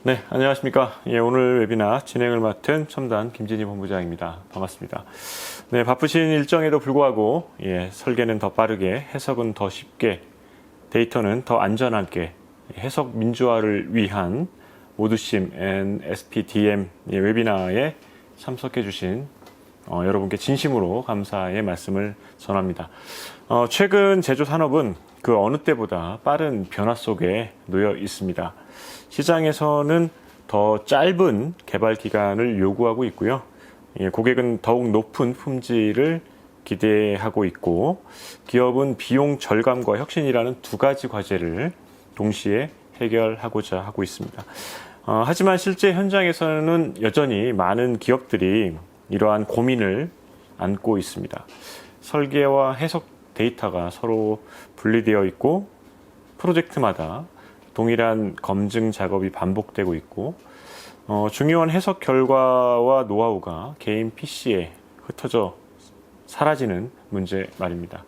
네, 안녕하십니까. 예, 오늘 웨비나 진행을 맡은 첨단 김진희 본부장입니다. 반갑습니다. 네, 바쁘신 일정에도 불구하고 설계는 더 빠르게, 해석은 더 쉽게, 데이터는 더 안전하게 해석 민주화를 위한 모두심 앤 SPDM 웨비나에 참석해 주신 여러분께 진심으로 감사의 말씀을 전합니다. 최근 제조 산업은 그 어느 때보다 빠른 변화 속에 놓여 있습니다. 시장에서는 더 짧은 개발 기간을 요구하고 있고요. 고객은 더욱 높은 품질을 기대하고 있고, 기업은 비용 절감과 혁신이라는 두 가지 과제를 동시에 해결하고자 하고 있습니다. 하지만 실제 현장에서는 여전히 많은 기업들이 이러한 고민을 안고 있습니다. 설계와 해석 데이터가 서로 분리되어 있고, 프로젝트마다 동일한 검증 작업이 반복되고 있고, 중요한 해석 결과와 노하우가 개인 PC에 흩어져 사라지는 문제 말입니다.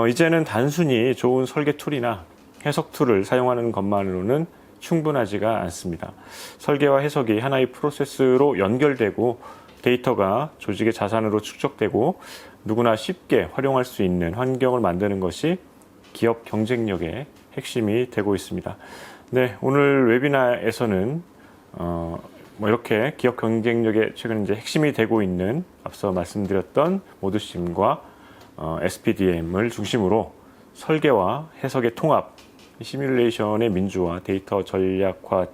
이제는 단순히 좋은 설계 툴이나 해석 툴을 사용하는 것만으로는 충분하지가 않습니다. 설계와 해석이 하나의 프로세스로 연결되고, 데이터가 조직의 자산으로 축적되고 누구나 쉽게 활용할 수 있는 환경을 만드는 것이 기업 경쟁력의 핵심이 되고 있습니다. 네, 오늘 웨비나에서는 이렇게 기업 경쟁력의 최근 이제 핵심이 되고 있는 앞서 말씀드렸던 모두심과 SPDM을 중심으로 설계와 해석의 통합, 시뮬레이션의 민주화, 데이터 전략화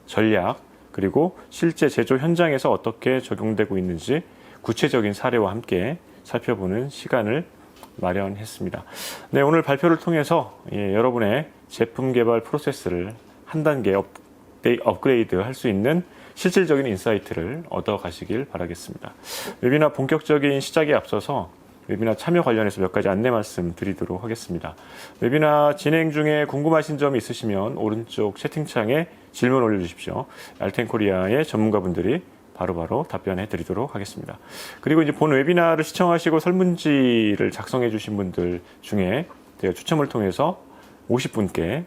전략, 그리고 실제 제조 현장에서 어떻게 적용되고 있는지 구체적인 사례와 함께 살펴보는 시간을 마련했습니다. 네, 오늘 발표를 통해서 여러분의 제품 개발 프로세스를 한 단계 업그레이드 할 수 있는 실질적인 인사이트를 얻어 가시길 바라겠습니다. 웨비나 본격적인 시작에 앞서서 웨비나 참여 관련해서 몇 가지 안내 말씀 드리도록 하겠습니다. 웨비나 진행 중에 궁금하신 점이 있으시면 오른쪽 채팅창에 질문 올려주십시오. 알텐코리아의 전문가분들이 바로바로 답변해 드리도록 하겠습니다. 그리고 이제 본 웨비나를 시청하시고 설문지를 작성해 주신 분들 중에 제가 추첨을 통해서 50분께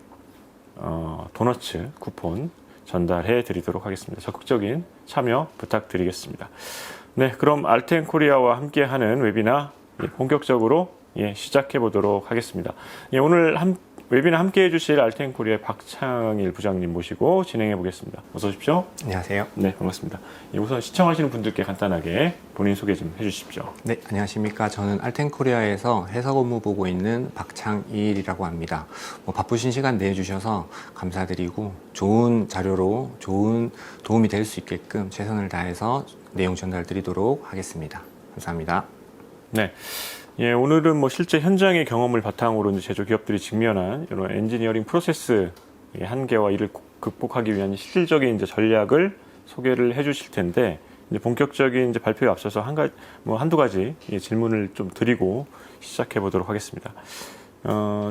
도너츠 쿠폰 전달해 드리도록 하겠습니다. 적극적인 참여 부탁드리겠습니다. 네, 그럼 알텐코리아와 함께하는 웨비나 본격적으로 시작해 보도록 하겠습니다. 오늘 웨비나 함께 해주실 알텐코리아의 박창일 부장님 모시고 진행해 보겠습니다. 어서 오십시오. 안녕하세요. 네, 반갑습니다. 우선 시청하시는 분들께 간단하게 본인 소개 좀 해주십시오. 네, 안녕하십니까. 저는 알텐코리아에서 해석 업무 보고 있는 박창일이라고 합니다. 바쁘신 시간 내주셔서 감사드리고 좋은 자료로 좋은 도움이 될 수 있게끔 최선을 다해서 내용 전달 드리도록 하겠습니다. 감사합니다. 네. 오늘은 실제 현장의 경험을 바탕으로 이제 제조 기업들이 직면한 이런 엔지니어링 프로세스 한계와 이를 극복하기 위한 실질적인 이제 전략을 소개를 해 주실 텐데, 이제 본격적인 이제 발표에 앞서서 한두 가지 질문을 좀 드리고 시작해 보도록 하겠습니다.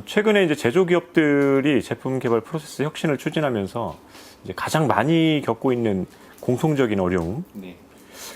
최근에 이제 제조 기업들이 제품 개발 프로세스 혁신을 추진하면서 이제 가장 많이 겪고 있는 공통적인 어려움, 네.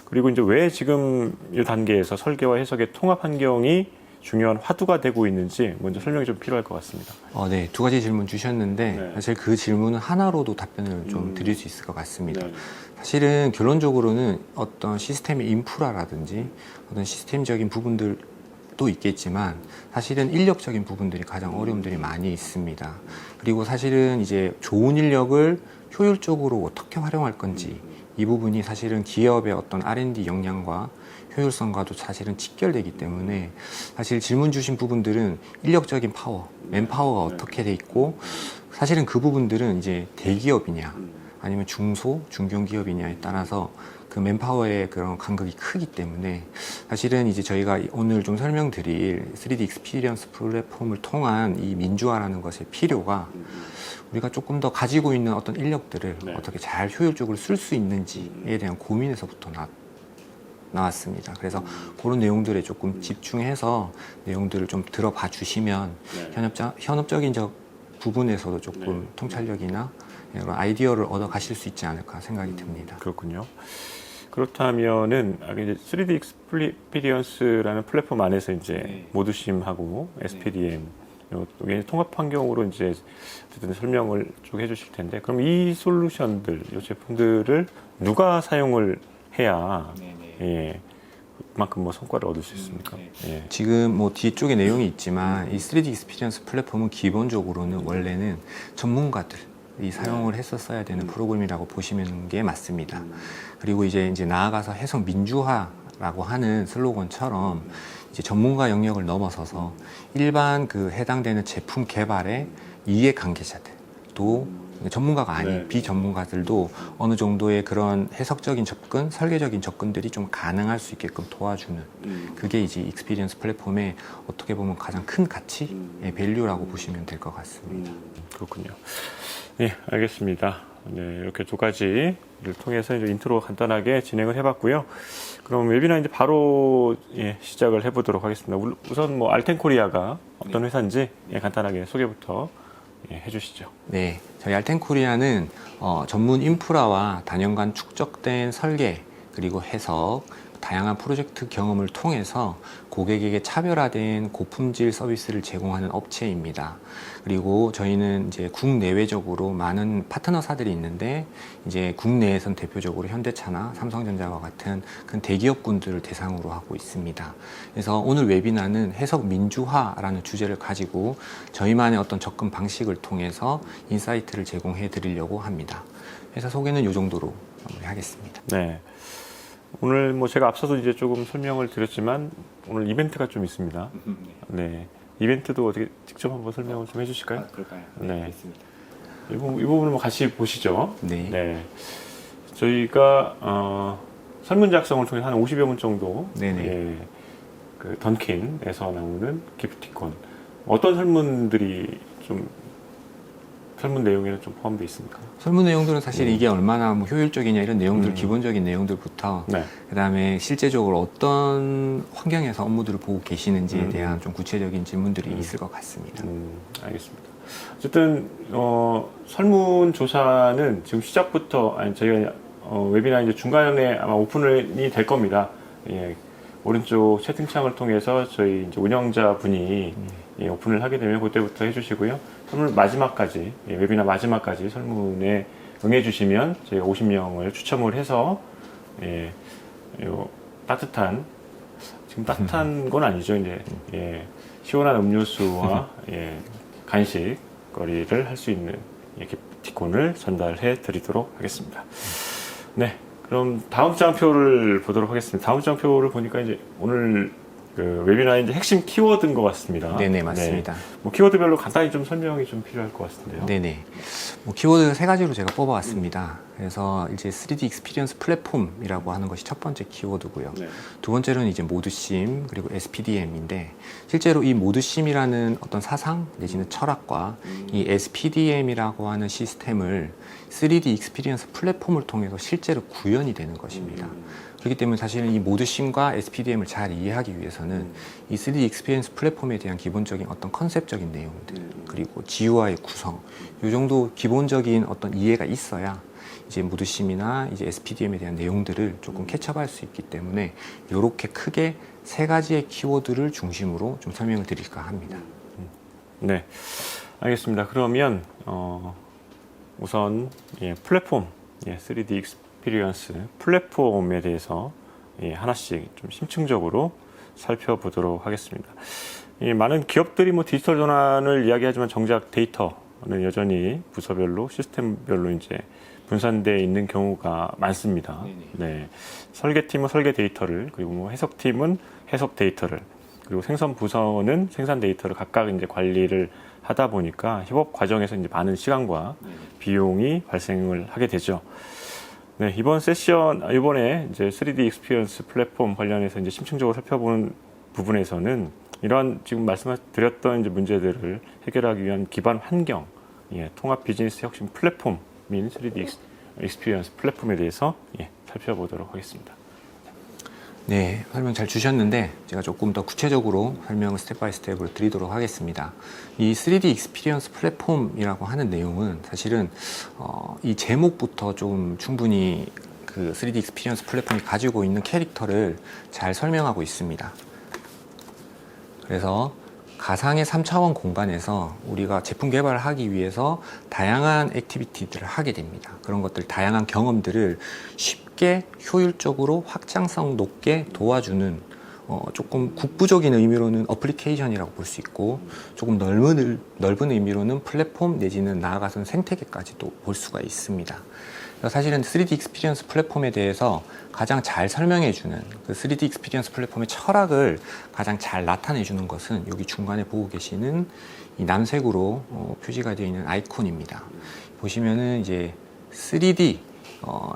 그리고 이제 왜 지금 이 단계에서 설계와 해석의 통합 환경이 중요한 화두가 되고 있는지 먼저 설명이 좀 필요할 것 같습니다. 네, 두 가지 질문 주셨는데 네. 사실 그 질문은 하나로도 답변을 좀 드릴 수 있을 것 같습니다. 네. 사실은 결론적으로는 어떤 시스템의 인프라라든지 어떤 시스템적인 부분들도 있겠지만 사실은 인력적인 부분들이 가장 어려움들이 많이 있습니다. 그리고 사실은 이제 좋은 인력을 효율적으로 어떻게 활용할 건지 이 부분이 사실은 기업의 어떤 R&D 역량과 효율성과도 사실은 직결되기 때문에 사실 질문 주신 부분들은 인력적인 파워, 맨파워가 어떻게 돼 있고 사실은 그 부분들은 이제 대기업이냐 아니면 중소, 중견기업이냐에 따라서 그 맨파워의 그런 간극이 크기 때문에 사실은 이제 저희가 오늘 좀 설명드릴 3D 익스피리언스 플랫폼을 통한 이 민주화라는 것의 필요가 우리가 조금 더 가지고 있는 어떤 인력들을 어떻게 잘 효율적으로 쓸 수 있는지에 대한 고민에서부터 나왔습니다. 그래서 그런 내용들에 조금 집중해서 내용들을 좀 들어봐 주시면 현업적인 부분에서도 조금 통찰력이나 이런 아이디어를 얻어 가실 수 있지 않을까 생각이 듭니다. 그렇군요. 그렇다면은 이제 3D 익스피리언스라는 플랫폼 안에서 이제 모두심하고 SPDM 이게 통합 환경으로 이제 어쨌든 설명을 쭉 해주실 텐데, 그럼 이 솔루션들, 이 제품들을 누가 사용을 해야 예, 그만큼 뭐 성과를 얻을 수 있습니까? 예. 지금 뭐 뒤쪽에 내용이 있지만 이 3D 익스피리언스 플랫폼은 기본적으로는 원래는 전문가들이 사용을 했었어야 되는 프로그램이라고 보시는 게 맞습니다. 그리고 이제 나아가서 해석 민주화라고 하는 슬로건처럼 이제 전문가 영역을 넘어서서 일반 그 해당되는 제품 개발의 이해 관계자들도 전문가가 아닌 비전문가들도 어느 정도의 그런 해석적인 접근, 설계적인 접근들이 좀 가능할 수 있게끔 도와주는 그게 이제 익스피리언스 플랫폼의 어떻게 보면 가장 큰 가치, 밸류라고 보시면 될 것 같습니다. 그렇군요. 네, 알겠습니다. 네, 이렇게 두 가지를 통해서 이제 인트로 간단하게 진행을 해봤고요. 그럼 웨비나 이제 바로 시작을 해보도록 하겠습니다. 우선 뭐 알텐코리아가 어떤 회사인지 간단하게 소개부터 해주시죠. 네, 저희 알텐코리아는 전문 인프라와 단연간 축적된 설계 그리고 해석, 다양한 프로젝트 경험을 통해서 고객에게 차별화된 고품질 서비스를 제공하는 업체입니다. 그리고 저희는 이제 국내외적으로 많은 파트너사들이 있는데 이제 국내에선 대표적으로 현대차나 삼성전자와 같은 큰 대기업군들을 대상으로 하고 있습니다. 그래서 오늘 웨비나는 해석 민주화라는 주제를 가지고 저희만의 어떤 접근 방식을 통해서 인사이트를 제공해 드리려고 합니다. 회사 소개는 이 정도로 마무리하겠습니다. 네. 오늘 뭐 제가 앞서도 이제 조금 설명을 드렸지만 오늘 이벤트가 좀 있습니다. 네. 이벤트도 어떻게 직접 한번 설명을 좀 해주실까요? 그럴까요? 네. 알겠습니다. 이 부분을 뭐 같이 보시죠. 네. 네. 저희가 설문 작성을 통해 한 50여 분 정도 네네. 예, 그 던킨에서 나오는 기프티콘 어떤 설문들이 좀 설문 내용에는 좀 포함되어 있습니까? 설문 내용들은 사실 이게 얼마나 뭐 효율적이냐 이런 내용들 기본적인 내용들부터 네. 그다음에 실제적으로 어떤 환경에서 업무들을 보고 계시는지에 대한 좀 구체적인 질문들이 있을 것 같습니다. 알겠습니다. 어쨌든 설문 조사는 지금 시작부터 저희가 웨비나 이제 중간에 아마 오픈이 될 겁니다. 예, 오른쪽 채팅창을 통해서 저희 이제 운영자 분이 오픈을 하게 되면 그때부터 해주시고요. 설문 마지막까지 웨비나 마지막까지 설문에 응해주시면 저희가 50명을 추첨을 해서 따뜻한 지금 따뜻한 건 아니죠. 이제 시원한 음료수와 간식거리를 할 수 있는 기프티콘을 전달해 드리도록 하겠습니다. 네, 그럼 다음 장표를 보도록 하겠습니다. 다음 장표를 보니까 이제 오늘 그 웨비나의 이제 핵심 키워드인 것 같습니다. 네네, 맞습니다. 네, 뭐 키워드별로 간단히 좀 설명이 좀 필요할 것 같은데요. 네네. 뭐 키워드 세 가지로 제가 뽑아왔습니다. 그래서 이제 3D 익스피리언스 플랫폼이라고 하는 것이 첫 번째 키워드고요. 네. 두 번째로는 이제 모드심 그리고 SPDM인데 실제로 이 모드심이라는 어떤 사상 내지는 철학과 이 SPDM이라고 하는 시스템을 3D 익스피리언스 플랫폼을 통해서 실제로 구현이 되는 것입니다. 그렇기 때문에 사실은 이 모드심과 SPDM을 잘 이해하기 위해서는 이 3D 익스피리언스 플랫폼에 대한 기본적인 어떤 컨셉적인 내용들 그리고 GUI의 구성 이 정도 기본적인 어떤 이해가 있어야 이제 모드심이나 이제 SPDM에 대한 내용들을 조금 캐치업할 수 있기 때문에 이렇게 크게 세 가지의 키워드를 중심으로 좀 설명을 드릴까 합니다. 네, 알겠습니다. 그러면 우선 플랫폼 3D 익스피리언스 플랫폼에 대해서 하나씩 좀 심층적으로 살펴보도록 하겠습니다. 많은 기업들이 뭐 디지털 전환을 이야기하지만 정작 데이터는 여전히 부서별로 시스템별로 이제 분산되어 있는 경우가 많습니다. 네, 설계팀은 설계 데이터를 그리고 뭐 해석팀은 해석 데이터를 그리고 생산 부서는 생산 데이터를 각각 이제 관리를 하다 보니까 협업 과정에서 이제 많은 시간과 비용이 발생을 하게 되죠. 네, 이번에 이제 3D 익스피리언스 플랫폼 관련해서 이제 심층적으로 살펴보는 부분에서는 이러한 지금 말씀드렸던 이제 문제들을 해결하기 위한 기반 환경, 통합 비즈니스 혁신 플랫폼인 3D 익스피리언스 플랫폼에 대해서 살펴보도록 하겠습니다. 네, 설명 잘 주셨는데 제가 조금 더 구체적으로 설명을 스텝 바이 스텝으로 드리도록 하겠습니다. 이 3D 익스피리언스 플랫폼이라고 하는 내용은 사실은 이 제목부터 좀 충분히 그 3D 익스피리언스 플랫폼이 가지고 있는 캐릭터를 잘 설명하고 있습니다. 그래서 가상의 3차원 공간에서 우리가 제품 개발을 하기 위해서 다양한 액티비티들을 하게 됩니다. 그런 것들, 다양한 경험들을 쉽게 효율적으로 확장성 높게 도와주는 조금 국부적인 의미로는 어플리케이션이라고 볼 수 있고, 조금 넓은 의미로는 플랫폼 내지는 나아가서는 생태계까지도 볼 수가 있습니다. 사실은 3D 익스피리언스 플랫폼에 대해서 가장 잘 설명해주는 그 3D 익스피리언스 플랫폼의 철학을 가장 잘 나타내주는 것은 여기 중간에 보고 계시는 이 남색으로 표시가 되어 있는 아이콘입니다. 보시면은 이제 3D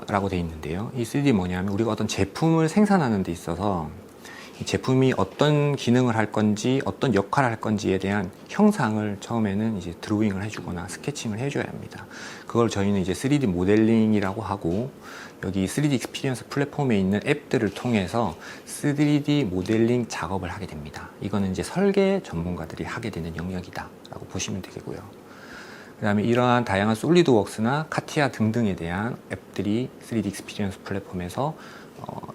라고 되어 있는데요. 이 3D 뭐냐면 우리가 어떤 제품을 생산하는 데 있어서 이 제품이 어떤 기능을 할 건지 어떤 역할을 할 건지에 대한 형상을 처음에는 이제 드로잉을 해주거나 스케칭을 해줘야 합니다. 그걸 저희는 이제 3D 모델링이라고 하고, 여기 3D 익스피리언스 플랫폼에 있는 앱들을 통해서 3D 모델링 작업을 하게 됩니다. 이거는 이제 설계 전문가들이 하게 되는 영역이다 라고 보시면 되겠고요. 그 다음에 이러한 다양한 솔리드웍스나 카티아 등등에 대한 앱들이 3D 익스피리언스 플랫폼에서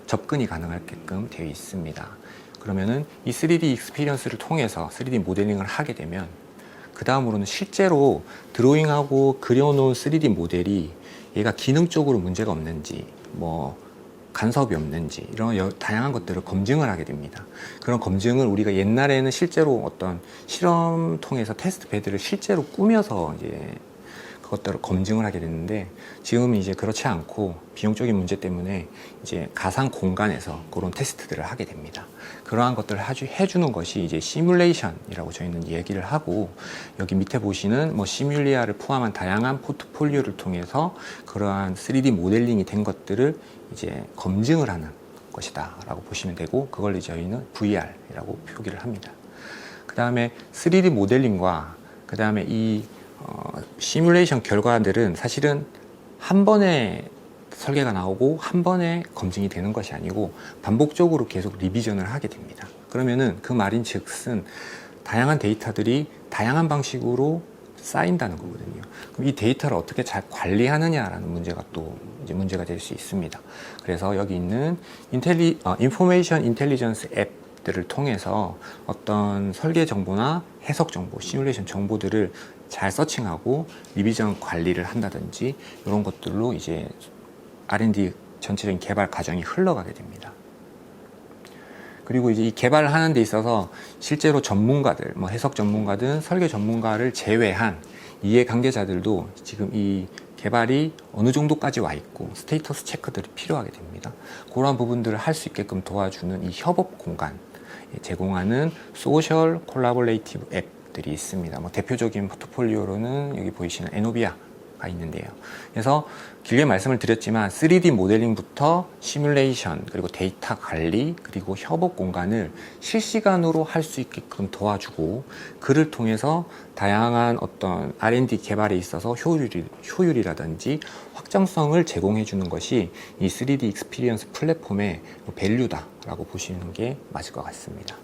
접근이 가능하게끔 되어 있습니다. 그러면은 이 3D 익스피리언스를 통해서 3D 모델링을 하게 되면 그 다음으로는 실제로 드로잉하고 그려놓은 3D 모델이 얘가 기능적으로 문제가 없는지, 뭐 간섭이 없는지 이런 다양한 것들을 검증을 하게 됩니다. 그런 검증을 우리가 옛날에는 실제로 어떤 실험 통해서 테스트 베드를 실제로 꾸며서 이제 그것들을 검증을 하게 됐는데, 지금은 이제 그렇지 않고 비용적인 문제 때문에 이제 가상 공간에서 그런 테스트들을 하게 됩니다. 그러한 것들을 해주는 것이 이제 시뮬레이션이라고 저희는 얘기를 하고, 여기 밑에 보시는 뭐 시뮬리아를 포함한 다양한 포트폴리오를 통해서 그러한 3D 모델링이 된 것들을 이제 검증을 하는 것이다 라고 보시면 되고, 그걸 이제 저희는 VR이라고 표기를 합니다. 그 다음에 3D 모델링과 그 다음에 이 시뮬레이션 결과들은 사실은 한 번에 설계가 나오고 한 번에 검증이 되는 것이 아니고 반복적으로 계속 리비전을 하게 됩니다. 그러면은 그 말인즉슨 다양한 데이터들이 다양한 방식으로 쌓인다는 거거든요. 그럼 이 데이터를 어떻게 잘 관리하느냐라는 문제가 또 이제 문제가 될 수 있습니다. 그래서 여기 있는 인포메이션 인텔리전스 앱들을 통해서 어떤 설계 정보나 해석 정보, 시뮬레이션 정보들을 잘 서칭하고 리비전 관리를 한다든지 이런 것들로 이제 R&D 전체적인 개발 과정이 흘러가게 됩니다. 그리고 이제 이 개발을 하는 데 있어서 실제로 전문가들, 뭐 해석 전문가든 설계 전문가를 제외한 이해 관계자들도 지금 이 개발이 어느 정도까지 와 있고 스테이터스 체크들이 필요하게 됩니다. 그런 부분들을 할 수 있게끔 도와주는 이 협업 공간 제공하는 소셜 콜라보레이티브 앱들이 있습니다. 뭐 대표적인 포트폴리오로는 여기 보이시는 에노비아가 있는데요. 그래서 길게 말씀을 드렸지만 3D 모델링부터 시뮬레이션, 그리고 데이터 관리, 그리고 협업 공간을 실시간으로 할 수 있게끔 도와주고, 그를 통해서 다양한 어떤 R&D 개발에 있어서 효율이라든지 확장성을 제공해 주는 것이 이 3D 익스피리언스 플랫폼의 밸류다라고 보시는 게 맞을 것 같습니다.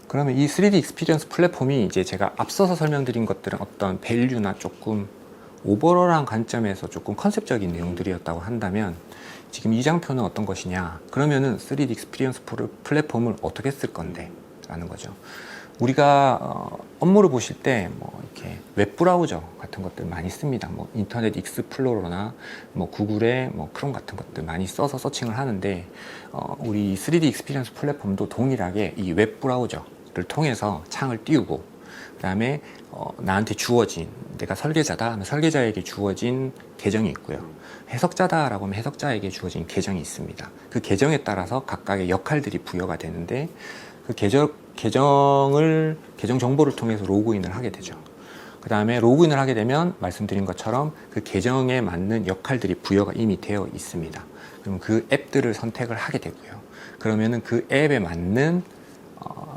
그러면 이 3D 익스피리언스 플랫폼이 이제 제가 앞서서 설명드린 것들은 어떤 밸류나 조금 오버럴한 관점에서 조금 컨셉적인 내용들이었다고 한다면, 지금 이 장표는 어떤 것이냐? 그러면은 3D 익스피리언스 플랫폼을 어떻게 쓸 건데? 라는 거죠. 우리가 업무를 보실 때 뭐 이렇게 웹브라우저 같은 것들 많이 씁니다. 뭐 인터넷 익스플로러나 뭐 구글의 뭐 크롬 같은 것들 많이 써서 서칭을 하는데, 우리 3D 익스피리언스 플랫폼도 동일하게 이 웹브라우저를 통해서 창을 띄우고, 그 다음에 나한테 주어진, 내가 설계자다 하면 설계자에게 주어진 계정이 있고요. 해석자다라고 하면 해석자에게 주어진 계정이 있습니다. 그 계정에 따라서 각각의 역할들이 부여가 되는데, 그 계정 정보를 통해서 로그인을 하게 되죠. 그 다음에 로그인을 하게 되면 말씀드린 것처럼 그 계정에 맞는 역할들이 부여가 이미 되어 있습니다. 그럼 그 앱들을 선택을 하게 되고요. 그러면은 그 앱에 맞는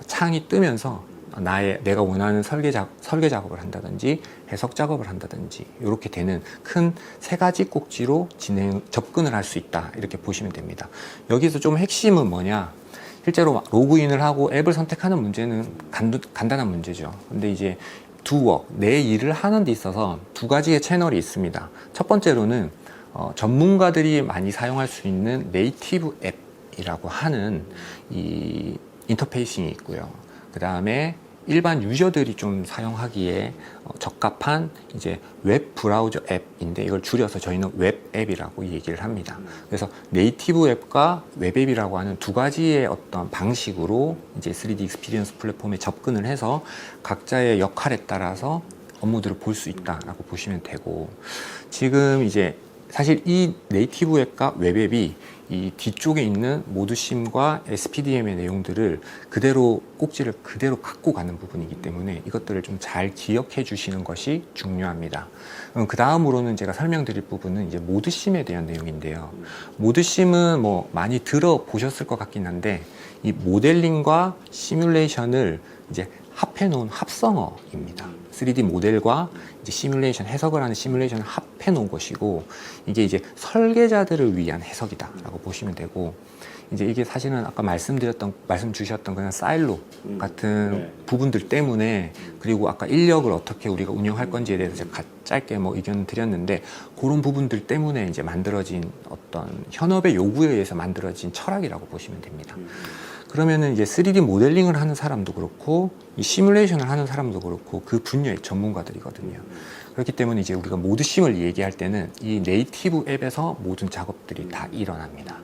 창이 뜨면서 내가 원하는 설계 작업을 한다든지 해석 작업을 한다든지 이렇게 되는 큰 세 가지 꼭지로 접근을 할 수 있다, 이렇게 보시면 됩니다. 여기서 좀 핵심은 뭐냐? 실제로 로그인을 하고 앱을 선택하는 문제는 간단한 문제죠. 근데 이제 내 일을 하는 데 있어서 두 가지의 채널이 있습니다. 첫 번째로는 전문가들이 많이 사용할 수 있는 네이티브 앱이라고 하는 이 인터페이싱이 있고요. 그 다음에 일반 유저들이 좀 사용하기에 적합한 이제 웹 브라우저 앱인데 이걸 줄여서 저희는 웹 앱이라고 얘기를 합니다. 그래서 네이티브 앱과 웹 앱이라고 하는 두 가지의 어떤 방식으로 이제 3D 익스피리언스 플랫폼에 접근을 해서 각자의 역할에 따라서 업무들을 볼 수 있다라고 보시면 되고, 지금 이제 사실 이 네이티브 앱과 웹 앱이 이 뒤쪽에 있는 모드심과 SPDM의 내용들을 그대로 꼭지를 그대로 갖고 가는 부분이기 때문에 이것들을 좀 잘 기억해 주시는 것이 중요합니다. 그 다음으로는 제가 설명드릴 부분은 이제 모드심에 대한 내용인데요. 모드심은 뭐 많이 들어보셨을 것 같긴 한데 이 모델링과 시뮬레이션을 이제 합해 놓은 합성어입니다. 3D 모델과 이제 시뮬레이션, 해석을 하는 시뮬레이션을 합해 놓은 것이고, 이게 이제 설계자들을 위한 해석이다라고 보시면 되고, 이제 이게 사실은 아까 말씀 주셨던 그냥 사일로 같은 부분들 때문에, 그리고 아까 인력을 어떻게 우리가 운영할 건지에 대해서 제가 짧게 뭐 의견을 드렸는데, 그런 부분들 때문에 이제 만들어진 어떤 현업의 요구에 의해서 만들어진 철학이라고 보시면 됩니다. 그러면은 이제 3D 모델링을 하는 사람도 그렇고 이 시뮬레이션을 하는 사람도 그렇고 그 분야의 전문가들이거든요. 그렇기 때문에 이제 우리가 모드심을 얘기할 때는 이 네이티브 앱에서 모든 작업들이 다 일어납니다.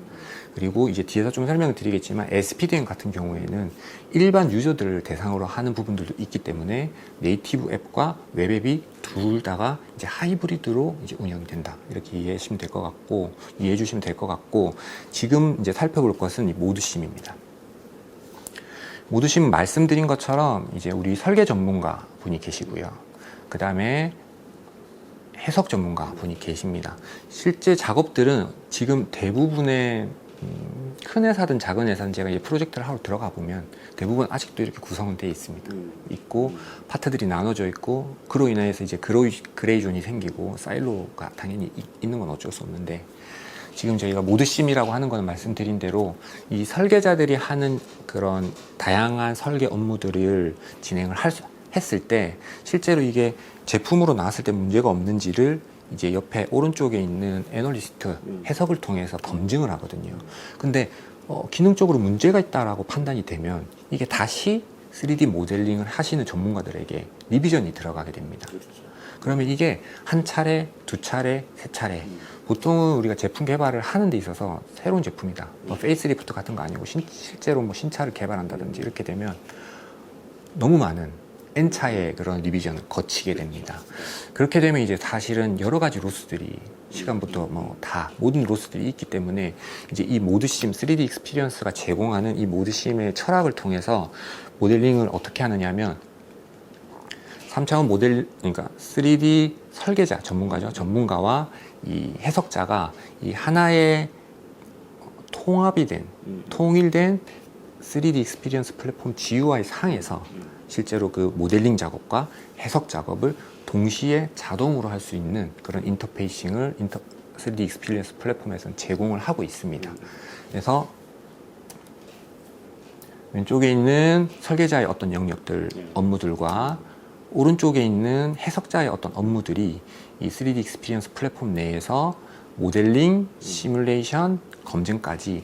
그리고 이제 뒤에서 좀 설명을 드리겠지만 SPDM 같은 경우에는 일반 유저들을 대상으로 하는 부분들도 있기 때문에 네이티브 앱과 웹 앱이 둘 다가 이제 하이브리드로 이제 운영이 된다. 이렇게 이해해 주시면 될 것 같고, 지금 이제 살펴볼 것은 이 모드심입니다. 모드심 말씀드린 것처럼 이제 우리 설계 전문가 분이 계시고요. 그 다음에 해석 전문가 분이 계십니다. 실제 작업들은 지금 대부분의 큰 회사든 작은 회사든 제가 이 프로젝트를 하러 들어가 보면 대부분 아직도 이렇게 구성은 되어 있습니다. 있고 파트들이 나눠져 있고, 그로 인해서 이제 그레이존이 생기고 사일로가 당연히 있는 건 어쩔 수 없는데, 지금 저희가 모드심이라고 하는 거는 말씀드린 대로 이 설계자들이 하는 그런 다양한 설계 업무들을 진행을 했을 때 실제로 이게 제품으로 나왔을 때 문제가 없는지를 이제 옆에 오른쪽에 있는 애널리스트 해석을 통해서 검증을 하거든요. 근데 기능적으로 문제가 있다라고 판단이 되면 이게 다시 3D 모델링을 하시는 전문가들에게 리비전이 들어가게 됩니다. 그러면 이게 한 차례, 두 차례, 세 차례, 보통은 우리가 제품 개발을 하는 데 있어서 새로운 제품이다, 뭐 페이스리프트 같은 거 아니고 실제로 뭐 신차를 개발한다든지 이렇게 되면 너무 많은 N차의 그런 리비전을 거치게 됩니다. 그렇게 되면 이제 사실은 여러 가지 로스들이 시간부터 뭐 다 모든 로스들이 있기 때문에 이제 이 모드심, 3D 익스피리언스가 제공하는 이 모드심의 철학을 통해서 모델링을 어떻게 하느냐 하면 3차원 모델, 그러니까 3D 설계자, 전문가죠. 전문가와 이 해석자가 이 하나의 통합이 된, 통일된 3D 익스피리언스 플랫폼 GUI 상에서 실제로 그 모델링 작업과 해석 작업을 동시에 자동으로 할 수 있는 그런 인터페이싱을 3D 익스피리언스 플랫폼에서는 제공을 하고 있습니다. 그래서 왼쪽에 있는 설계자의 어떤 영역들, 업무들과 오른쪽에 있는 해석자의 어떤 업무들이 이 3D 익스피리언스 플랫폼 내에서 모델링, 시뮬레이션, 검증까지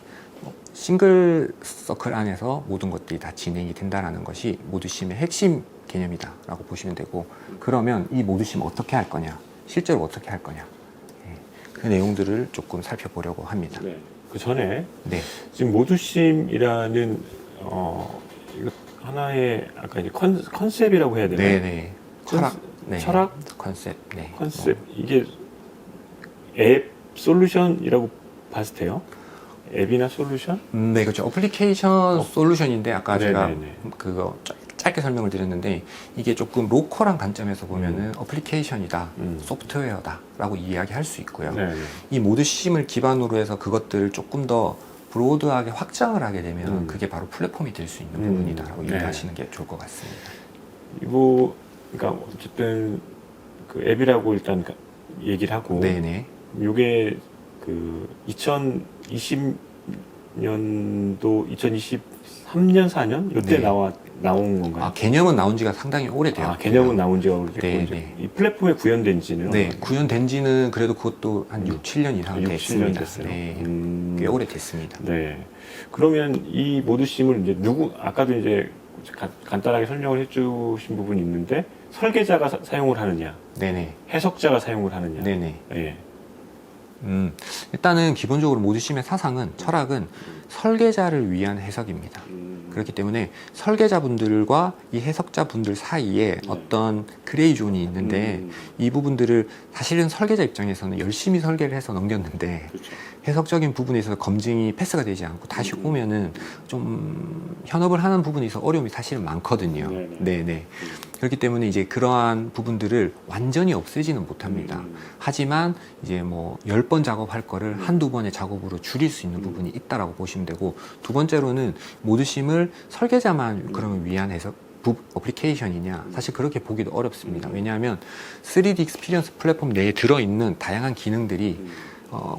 싱글 서클 안에서 모든 것들이 다 진행이 된다는 것이 모드심의 핵심 개념이다라고 보시면 되고, 그러면 이 모드심 어떻게 할 거냐, 실제로 어떻게 할 거냐, 그 내용들을 조금 살펴보려고 합니다. 네. 그 전에 네. 지금 모드심이라는 이거 하나의 아까 이제 컨셉이라고 해야 되나요? 네네. 철학. 네. 철학? 컨셉. 네. 컨셉. 이게 앱 솔루션이라고 봤을 때요? 앱이나 솔루션? 네, 그렇죠. 어플리케이션 솔루션인데 아까 제가 네네네. 그거 짧게 설명을 드렸는데 이게 조금 로컬한 관점에서 보면은 어플리케이션이다, 소프트웨어다라고 이야기할 수 있고요. 네네. 이 모드심을 기반으로 해서 그것들을 조금 더 브로드하게 확장을 하게 되면 그게 바로 플랫폼이 될 수 있는 부분이다라고 이해하시는 게 좋을 것 같습니다. 이거 그러니까 어쨌든 그 앱이라고 일단 얘기를 하고, 네네. 이게 그 2020년도 2023년 4년 이때 네. 나온 건가요? 아, 개념은 나온 지가 상당히 오래돼요. 아, 개념은 나온 지가 오래됐고, 네, 이제 네. 이 플랫폼에 구현된 지는 네, 구현된 지는 그래도 그것도 한 6, 7년 이상 6, 7년 됐습니다. 됐어요. 네, 꽤 오래됐습니다. 네. 그러면 이 모드심을 이제 아까도 이제 간단하게 설명을 해주신 부분이 있는데 설계자가 사용을 하느냐, 네네. 해석자가 사용을 하느냐. 네네. 예. 일단은 기본적으로 모드심의 사상은, 철학은 설계자를 위한 해석입니다. 그렇기 때문에 설계자분들과 이 해석자분들 사이에 어떤 그레이 존이 있는데 이 부분들을 사실은 설계자 입장에서는 열심히 설계를 해서 넘겼는데 그렇죠. 해석적인 부분에 있어서 검증이 패스가 되지 않고 다시 오면은 좀 현업을 하는 부분에 있어서 어려움이 사실은 많거든요. 네네. 그렇기 때문에 이제 그러한 부분들을 완전히 없애지는 못합니다. 하지만 이제 뭐 10번 작업할 거를 한두 번의 작업으로 줄일 수 있는 부분이 있다라고 보시면 되고, 두 번째로는 모드심을 설계자만 그러면 위한 해석 어플리케이션이냐, 사실 그렇게 보기도 어렵습니다. 왜냐하면 3D 익스피리언스 플랫폼 내에 들어있는 다양한 기능들이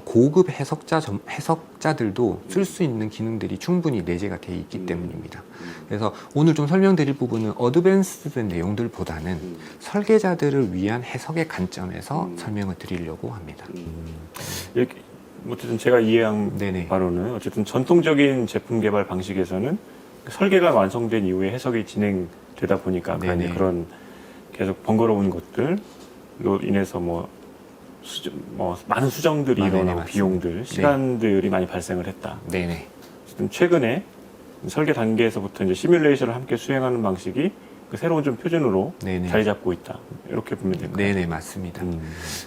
고급 해석자들도 쓸 수 있는 기능들이 충분히 내재가 되어 있기 때문입니다. 그래서 오늘 좀 설명드릴 부분은 어드밴스된 내용들보다는 설계자들을 위한 해석의 관점에서 설명을 드리려고 합니다. 이렇게 어쨌든 제가 이해한 네네. 바로는 어쨌든 전통적인 제품 개발 방식에서는 설계가 완성된 이후에 해석이 진행되다 보니까 네네. 그런 계속 번거로운 것들로 인해서 많은 수정들이 네네, 일어나고 맞습니다. 비용들, 시간들이 많이 발생을 했다. 네네. 어쨌든 최근에 설계 단계에서부터 이제 시뮬레이션을 함께 수행하는 방식이 그 새로운 좀 표준으로 네네. 자리 잡고 있다. 이렇게 보면 될까요? 네네, 맞습니다.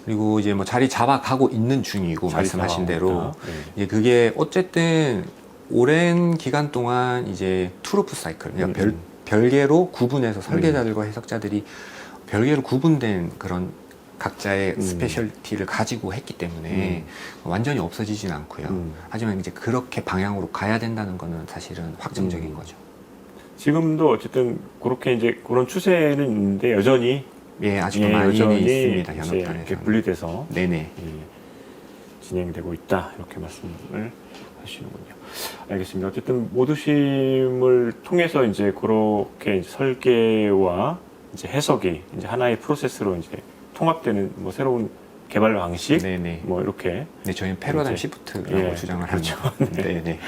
그리고 이제 뭐 자리 잡아가고 있는 중이고, 자리 말씀하신 잡아가고 대로 있다. 네. 이제 그게 어쨌든 오랜 기간 동안 이제 투루프 사이클, 그러니까 별개로 구분해서 설계자들과 해석자들이 별개로 구분된 그런 각자의 스페셜티를 가지고 했기 때문에 완전히 없어지진 않고요. 하지만 이제 그렇게 방향으로 가야 된다는 거는 사실은 확정적인 거죠. 지금도 어쨌든 그렇게 이제 그런 추세는 있는데 여전히 예, 아직도 많이 있습니다. 이제 현업단에서. 이렇게 분리돼서 네네. 진행되고 있다. 이렇게 말씀을 하시는군요. 알겠습니다. 어쨌든 모드심을 통해서 이제 그렇게 이제 설계와 이제 해석이 이제 하나의 프로세스로 이제 통합되는 뭐 새로운 개발 방식, 네네. 뭐 이렇게 네, 저희는 패러다임 이제, 시프트라고 주장을 그렇죠. 합니다. 네네.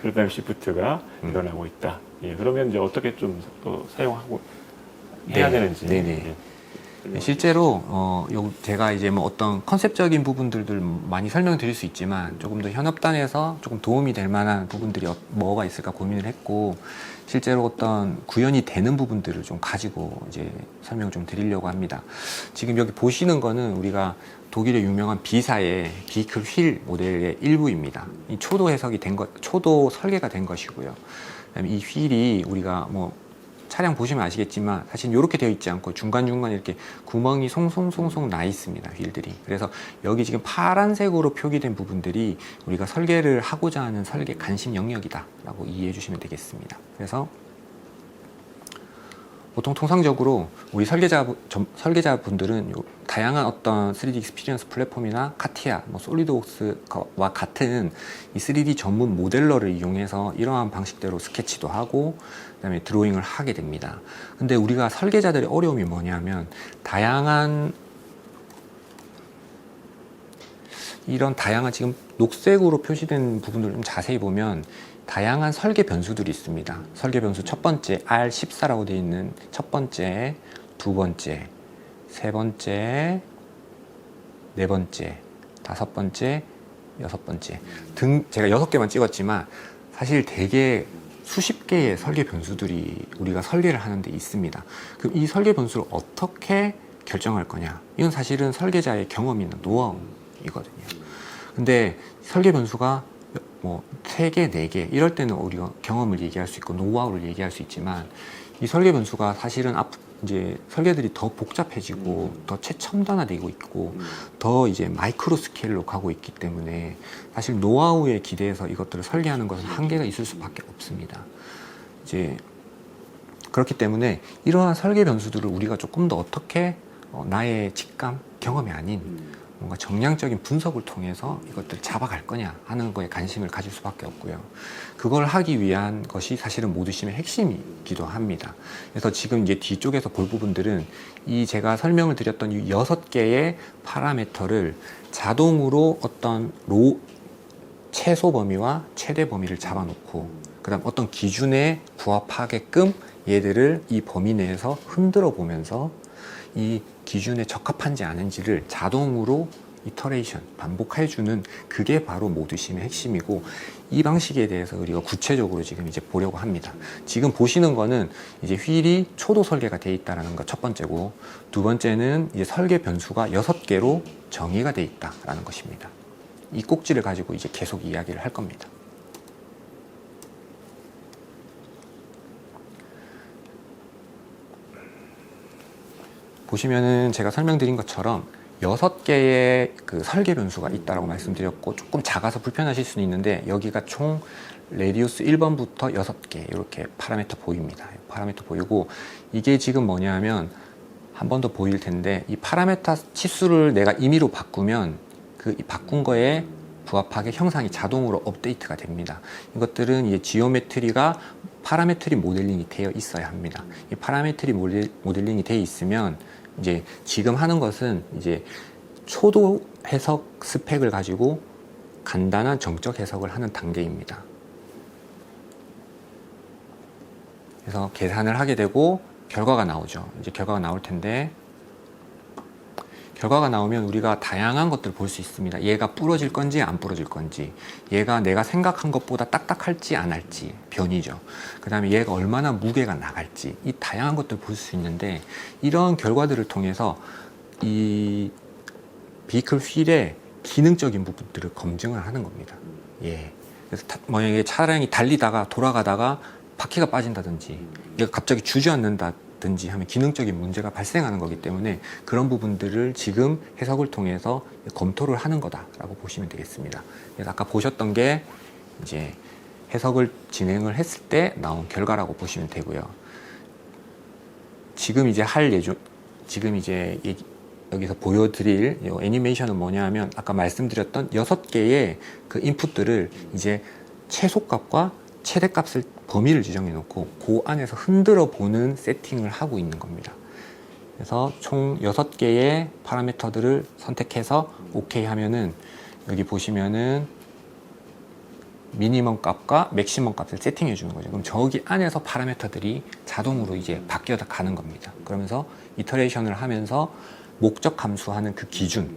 패러다임 시프트가 일어나고 있다. 예, 그러면 이제 어떻게 좀 또 사용하고 해야 네, 되는지. 네네. 실제로 제가 이제 뭐 어떤 컨셉적인 부분들을 많이 설명드릴 수 있지만 조금 더 현업단에서 조금 도움이 될 만한 부분들이 뭐가 있을까 고민을 했고, 실제로 어떤 구현이 되는 부분들을 좀 가지고 이제 설명을 좀 드리려고 합니다. 지금 여기 보시는 거는 우리가 독일의 유명한 B사의 비클 휠 모델의 일부입니다. 이 초도 해석이 된 초도 설계가 된 것이고요. 그다음에 이 휠이 우리가 뭐 차량 보시면 아시겠지만 사실 이렇게 되어 있지 않고 중간중간 이렇게 구멍이 송송송송 나 있습니다. 휠들이. 그래서 여기 지금 파란색으로 표기된 부분들이 우리가 설계를 하고자 하는 설계 관심 영역이다 라고 이해해 주시면 되겠습니다. 그래서 보통 통상적으로 우리 설계자분들은 다양한 어떤 3D 익스피리언스 플랫폼이나 카티아, 뭐 솔리드웍스와 같은 이 3D 전문 모델러를 이용해서 이러한 방식대로 스케치도 하고 그다음에 드로잉을 하게 됩니다. 근데 우리가 설계자들의 어려움이 뭐냐면 이런 다양한 지금 녹색으로 표시된 부분들을 좀 자세히 보면 다양한 설계 변수들이 있습니다. 설계 변수 첫 번째 R14라고 되어 있는 첫 번째, 두 번째, 세 번째, 네 번째, 다섯 번째, 여섯 번째 등 제가 6개만 찍었지만 사실 되게 수십 개의 설계 변수들이 우리가 설계를 하는데 있습니다. 그럼 이 설계 변수를 어떻게 결정할 거냐? 이건 사실은 설계자의 경험이나 노하우이거든요. 근데 설계 변수가 뭐 3개, 4개 이럴 때는 우리가 경험을 얘기할 수 있고 노하우를 얘기할 수 있지만 이 설계 변수가 사실은 이제 설계들이 더 복잡해지고 더 최첨단화되고 있고 더 이제 마이크로 스케일로 가고 있기 때문에 사실 노하우에 기대해서 이것들을 설계하는 것은 한계가 있을 수밖에 없습니다. 이제 그렇기 때문에 이러한 설계 변수들을 우리가 조금 더 어떻게 나의 직감, 경험이 아닌 뭔가 정량적인 분석을 통해서 이것들을 잡아갈 거냐 하는 거에 관심을 가질 수밖에 없고요. 그걸 하기 위한 것이 사실은 모드심의 핵심이기도 합니다. 그래서 지금 이제 뒤쪽에서 볼 부분들은 이 제가 설명을 드렸던 이 6개의 파라미터를 자동으로 어떤 최소 범위와 최대 범위를 잡아놓고 그다음 어떤 기준에 부합하게끔 얘들을 이 범위 내에서 흔들어 보면서 이 기준에 적합한지 아닌지를 자동으로 이터레이션, 반복해주는 그게 바로 모드심의 핵심이고, 이 방식에 대해서 우리가 구체적으로 지금 이제 보려고 합니다. 지금 보시는 거는 이제 휠이 초도 설계가 되어 있다는 거 첫 번째고, 두 번째는 이제 설계 변수가 6개로 정의가 되어 있다라는 것입니다. 이 꼭지를 가지고 이제 계속 이야기를 할 겁니다. 보시면은 제가 설명드린 것처럼 6개의 그 설계 변수가 있다고 말씀드렸고, 조금 작아서 불편하실 수는 있는데, 여기가 총 레디우스 1번부터 6개 이렇게 파라미터 보입니다. 파라미터 보이고, 이게 지금 뭐냐면 한 번 더 보일 텐데, 이 파라미터 치수를 내가 임의로 바꾸면 그 바꾼 거에 부합하게 형상이 자동으로 업데이트가 됩니다. 이것들은 이제 지오메트리가 파라메트리 모델링이 되어 있어야 합니다. 이 파라메트리 모델링이 되어 있으면 이제 지금 하는 것은 이제 초도 해석 스펙을 가지고 간단한 정적 해석을 하는 단계입니다. 그래서 계산을 하게 되고 결과가 나오죠. 이제 결과가 나올 텐데, 결과가 나오면 우리가 다양한 것들을 볼 수 있습니다. 얘가 부러질 건지 안 부러질 건지, 얘가 내가 생각한 것보다 딱딱할지 안 할지 변이죠. 그 다음에 얘가 얼마나 무게가 나갈지, 이 다양한 것들을 볼 수 있는데, 이런 결과들을 통해서 이 비클 휠의 기능적인 부분들을 검증을 하는 겁니다. 예. 그래서 만약에 차량이 달리다가 돌아가다가 바퀴가 빠진다든지, 얘가 갑자기 주저앉는다든지 하면 기능적인 문제가 발생하는 거기 때문에, 그런 부분들을 지금 해석을 통해서 검토를 하는 거다라고 보시면 되겠습니다. 그래서 아까 보셨던 게 이제 해석을 진행을 했을 때 나온 결과라고 보시면 되고요. 지금 이제 지금 이제 여기서 보여드릴 이 애니메이션은 뭐냐 하면, 아까 말씀드렸던 6개의 그 인풋들을 이제 최소값과 최대값을 범위를 지정해 놓고 그 안에서 흔들어 보는 세팅을 하고 있는 겁니다. 그래서 총 6개의 파라미터들을 선택해서 OK 하면은, 여기 보시면은 미니멈 값과 맥시멈 값을 세팅해 주는 거죠. 그럼 저기 안에서 파라미터들이 자동으로 이제 바뀌어 가는 겁니다. 그러면서 이터레이션을 하면서 목적 함수하는 그 기준,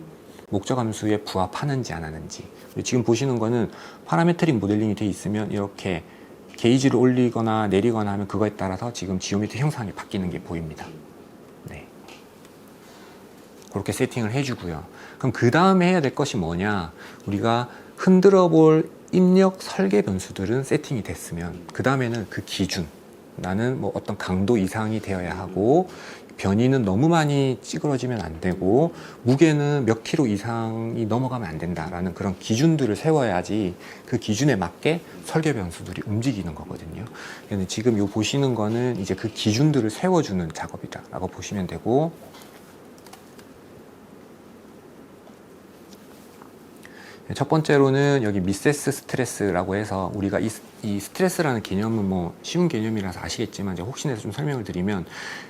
목적 함수에 부합하는지 안 하는지. 지금 보시는 거는 파라메트릭 모델링이 되어 있으면 이렇게 게이지를 올리거나 내리거나 하면 그거에 따라서 지금 지오메트리 형상이 바뀌는 게 보입니다. 네. 그렇게 세팅을 해주고요. 그럼 그 다음에 해야 될 것이 뭐냐? 우리가 흔들어 볼 입력 설계 변수들은 세팅이 됐으면, 그 다음에는 그 기준, 나는 뭐 어떤 강도 이상이 되어야 하고, 변이는 너무 많이 찌그러지면 안 되고, 무게는 몇 킬로 이상이 넘어가면 안 된다라는 그런 기준들을 세워야지 그 기준에 맞게 설계 변수들이 움직이는 거거든요. 근데 지금 요 보시는 거는 이제 그 기준들을 세워주는 작업이다라고 보시면 되고, 첫 번째로는 여기 미세스 스트레스라고 해서, 우리가 이 스트레스라는 개념은 뭐 쉬운 개념이라서 아시겠지만, 이제 혹시나 좀 설명을 드리면,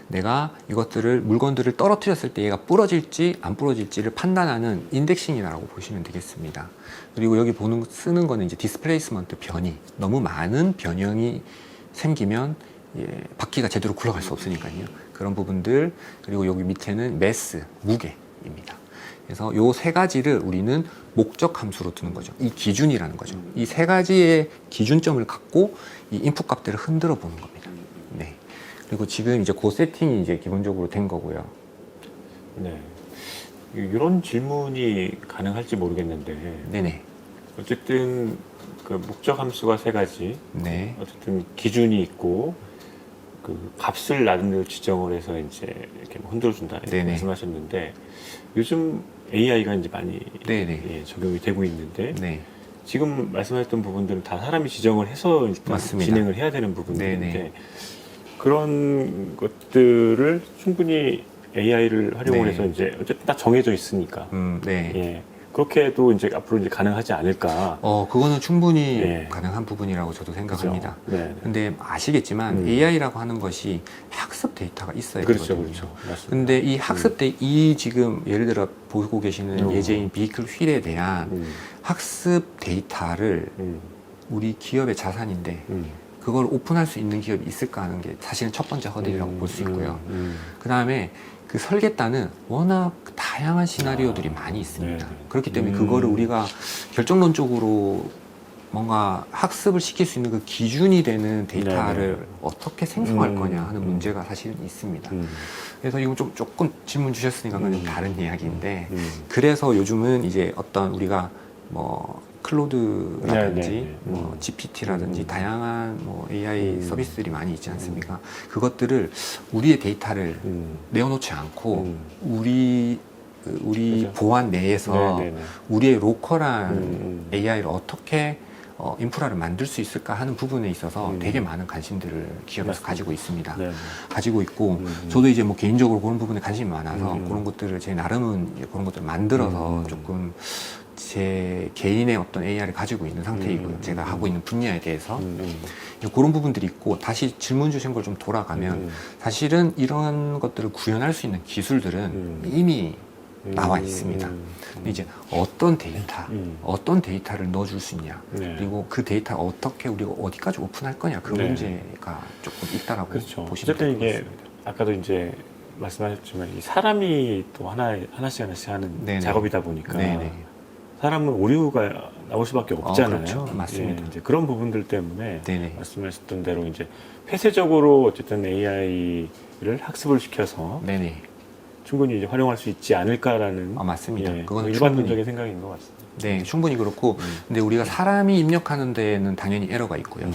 내가 이것들을 물건들을 떨어뜨렸을 때 얘가 부러질지 안 부러질지를 판단하는 인덱싱이라고 보시면 되겠습니다. 그리고 여기 쓰는 거는 이제 디스플레이스먼트 변이, 너무 많은 변형이 생기면 바퀴가 제대로 굴러갈 수 없으니까요. 그런 부분들, 그리고 여기 밑에는 매스, 무게입니다. 그래서 요 세 가지를 우리는 목적 함수로 두는 거죠. 이 기준이라는 거죠. 이 세 가지의 기준점을 갖고 이 인풋 값들을 흔들어 보는 겁니다. 네. 그리고 지금 이제 그 세팅이 이제 기본적으로 된 거고요. 네. 이런 질문이 가능할지 모르겠는데, 네네. 어쨌든 그 목적 함수가 세 가지, 네. 어쨌든 기준이 있고, 그 값을 나름대로 지정을 해서 이제 이렇게 흔들어준다 이렇게 네네. 말씀하셨는데, 요즘 AI가 이제 많이 네네. 적용이 되고 있는데, 네. 지금 말씀하셨던 부분들은 다 사람이 지정을 해서 일단 맞습니다. 진행을 해야 되는 부분들인데, 네네. 그런 것들을 충분히 AI를 활용을 네. 해서 이제 어쨌든 다 정해져 있으니까, 네. 예. 그렇게 해도 이제 앞으로 이제 가능하지 않을까. 그거는 충분히 네. 가능한 부분이라고 저도 생각합니다. 그죠? 네. 근데 아시겠지만 AI라고 하는 것이 학습 데이터가 있어야 그렇죠, 되거든요. 그렇죠. 맞습니다. 근데 이 학습 이 지금 예를 들어 보고 계시는 예제인 비클 휠에 대한 학습 데이터를 우리 기업의 자산인데 그걸 오픈할 수 있는 기업이 있을까 하는 게 사실은 첫 번째 허들이라고 볼 수 있고요. 그 다음에 그 설계단은 워낙 다양한 시나리오들이 많이 있습니다. 네네. 그렇기 때문에 그거를 우리가 결정론적으로 뭔가 학습을 시킬 수 있는 그 기준이 되는 데이터를 네네. 어떻게 생성할 거냐 하는 문제가 사실은 있습니다. 그래서 이건 조금 질문 주셨으니까 그건 좀 다른 이야기인데, 그래서 요즘은 이제 어떤 우리가 뭐 클로드라든지 네네. 뭐 GPT라든지 다양한 뭐 AI 서비스들이 많이 있지 않습니까? 그것들을 우리의 데이터를 내어놓지 않고 우리 그죠. 보안 내에서 네네네. 우리의 로컬한 AI를 어떻게 인프라를 만들 수 있을까 하는 부분에 있어서 되게 많은 관심들을 기업에서 맞습니다. 가지고 있습니다. 네네. 가지고 있고, 저도 이제 뭐 개인적으로 그런 부분에 관심이 많아서 그런 것들을 제 나름은 그런 것들을 만들어서 조금 제 개인의 어떤 AI를 가지고 있는 상태이고요. 제가 하고 있는 분야에 대해서 그런 부분들이 있고, 다시 질문 주신 걸 좀 돌아가면 사실은 이런 것들을 구현할 수 있는 기술들은 이미 나와 있습니다. 근데 이제 어떤 데이터, 어떤 데이터를 넣어줄 수 있냐, 네. 그리고 그 데이터 어떻게 우리가 어디까지 오픈할 거냐, 그 네. 문제가 조금 있다라고 그렇죠. 보시면 어쨌든 될 것 이게 같습니다. 아까도 이제 말씀하셨지만 이 사람이 또 하나씩 하는 네네. 작업이다 보니까 네네. 사람은 오류가 나올 수밖에 없잖아요. 그렇죠. 맞습니다. 예, 이제 그런 부분들 때문에 네네. 말씀하셨던 대로 이제 폐쇄적으로 어쨌든 AI를 학습을 시켜서 네네. 충분히 이제 활용할 수 있지 않을까라는 맞습니다. 예, 그거는 일반론적인 생각인 것 같습니다. 네, 충분히 그렇고, 근데 우리가 사람이 입력하는 데에는 당연히 에러가 있고요.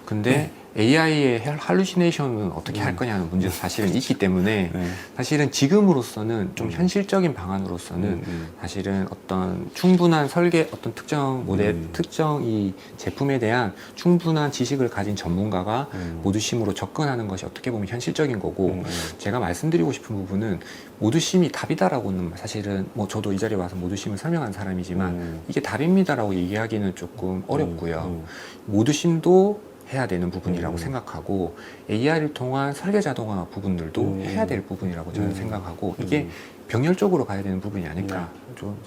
근데 AI의 할루시네이션은 어떻게 할 거냐는 문제도 사실은 있기 때문에 네. 사실은 지금으로서는 좀 현실적인 방안으로서는 사실은 어떤 충분한 설계, 어떤 특정 모델, 특정 이 제품에 대한 충분한 지식을 가진 전문가가 모두심으로 접근하는 것이 어떻게 보면 현실적인 거고, 제가 말씀드리고 싶은 부분은 모두심이 답이다라고는 사실은 뭐 저도 이 자리에 와서 모두심을 설명한 사람이지만 이게 답입니다라고 얘기하기는 조금 어렵고요. 모두심도 해야 되는 부분이라고 생각하고, AI를 통한 설계 자동화 부분들도 해야 될 부분이라고 저는 생각하고, 이게 병렬적으로 가야 되는 부분이 아닐까,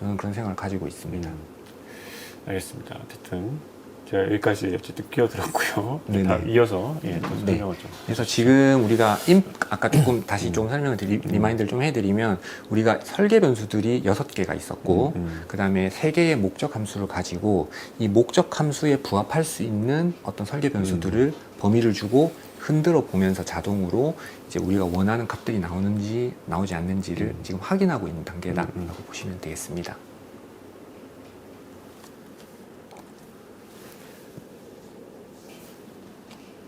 저는 그런 생각을 가지고 있습니다. 알겠습니다. 어쨌든 제가 여기까지 어쨌든 끼어들었고요. 네네. 다 이어서 또 설명을 좀. 그래서 지금 우리가 아까 조금 다시 좀 설명을 리마인드를 좀 해드리면, 우리가 설계 변수들이 6개가 있었고, 그 다음에 3개의 목적 함수를 가지고 이 목적 함수에 부합할 수 있는 어떤 설계 변수들을 범위를 주고 흔들어 보면서 자동으로 이제 우리가 원하는 값들이 나오는지 나오지 않는지를 지금 확인하고 있는 단계다라고 보시면 되겠습니다.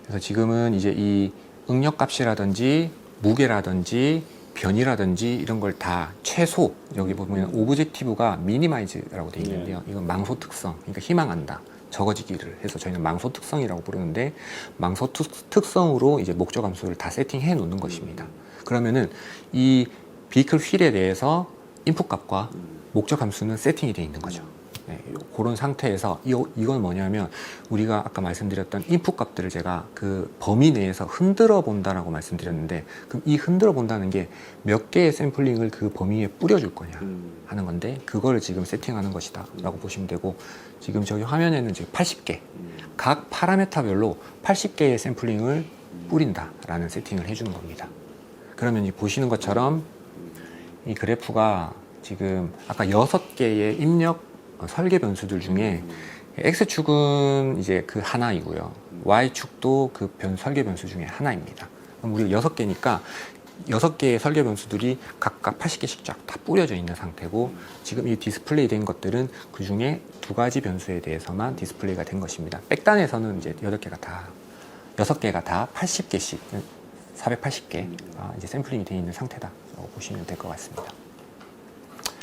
그래서 지금은 이제 이 응력값이라든지 무게라든지 변이라든지 이런 걸 다 최소, 여기 보면 오브젝티브가 미니마이즈라고 되어 있는데요. 이건 망소 특성, 그러니까 희망한다, 적어지기를 해서 저희는 망소 특성이라고 부르는데, 망소 특성으로 이제 목적 함수를 다 세팅해 놓는 것입니다. 그러면은 이 비클 휠에 대해서 인풋 값과 목적 함수는 세팅이 되어 있는 거죠. 네, 그런 상태에서 이건 뭐냐면, 우리가 아까 말씀드렸던 인풋 값들을 제가 그 범위 내에서 흔들어 본다라고 말씀드렸는데, 그럼 이 흔들어 본다는 게 몇 개의 샘플링을 그 범위에 뿌려줄 거냐 하는 건데, 그거를 지금 세팅하는 것이다 라고 보시면 되고, 지금 저기 화면에는 지금 80개 각 파라메타별로 80개의 샘플링을 뿌린다 라는 세팅을 해주는 겁니다. 그러면 이 보시는 것처럼 이 그래프가 지금 아까 6개의 입력 설계 변수들 중에 X축은 이제 그 하나이고요. Y축도 그 설계 변수 중에 하나입니다. 그럼 우리가 6개니까 6개의 설계 변수들이 각각 80개씩 쫙 다 뿌려져 있는 상태고, 지금 이 디스플레이 된 것들은 그 중에 2가지 변수에 대해서만 디스플레이가 된 것입니다. 백단에서는 이제 6개가 다 80개씩, 480개 이제 샘플링이 되어 있는 상태다라고 보시면 될 것 같습니다.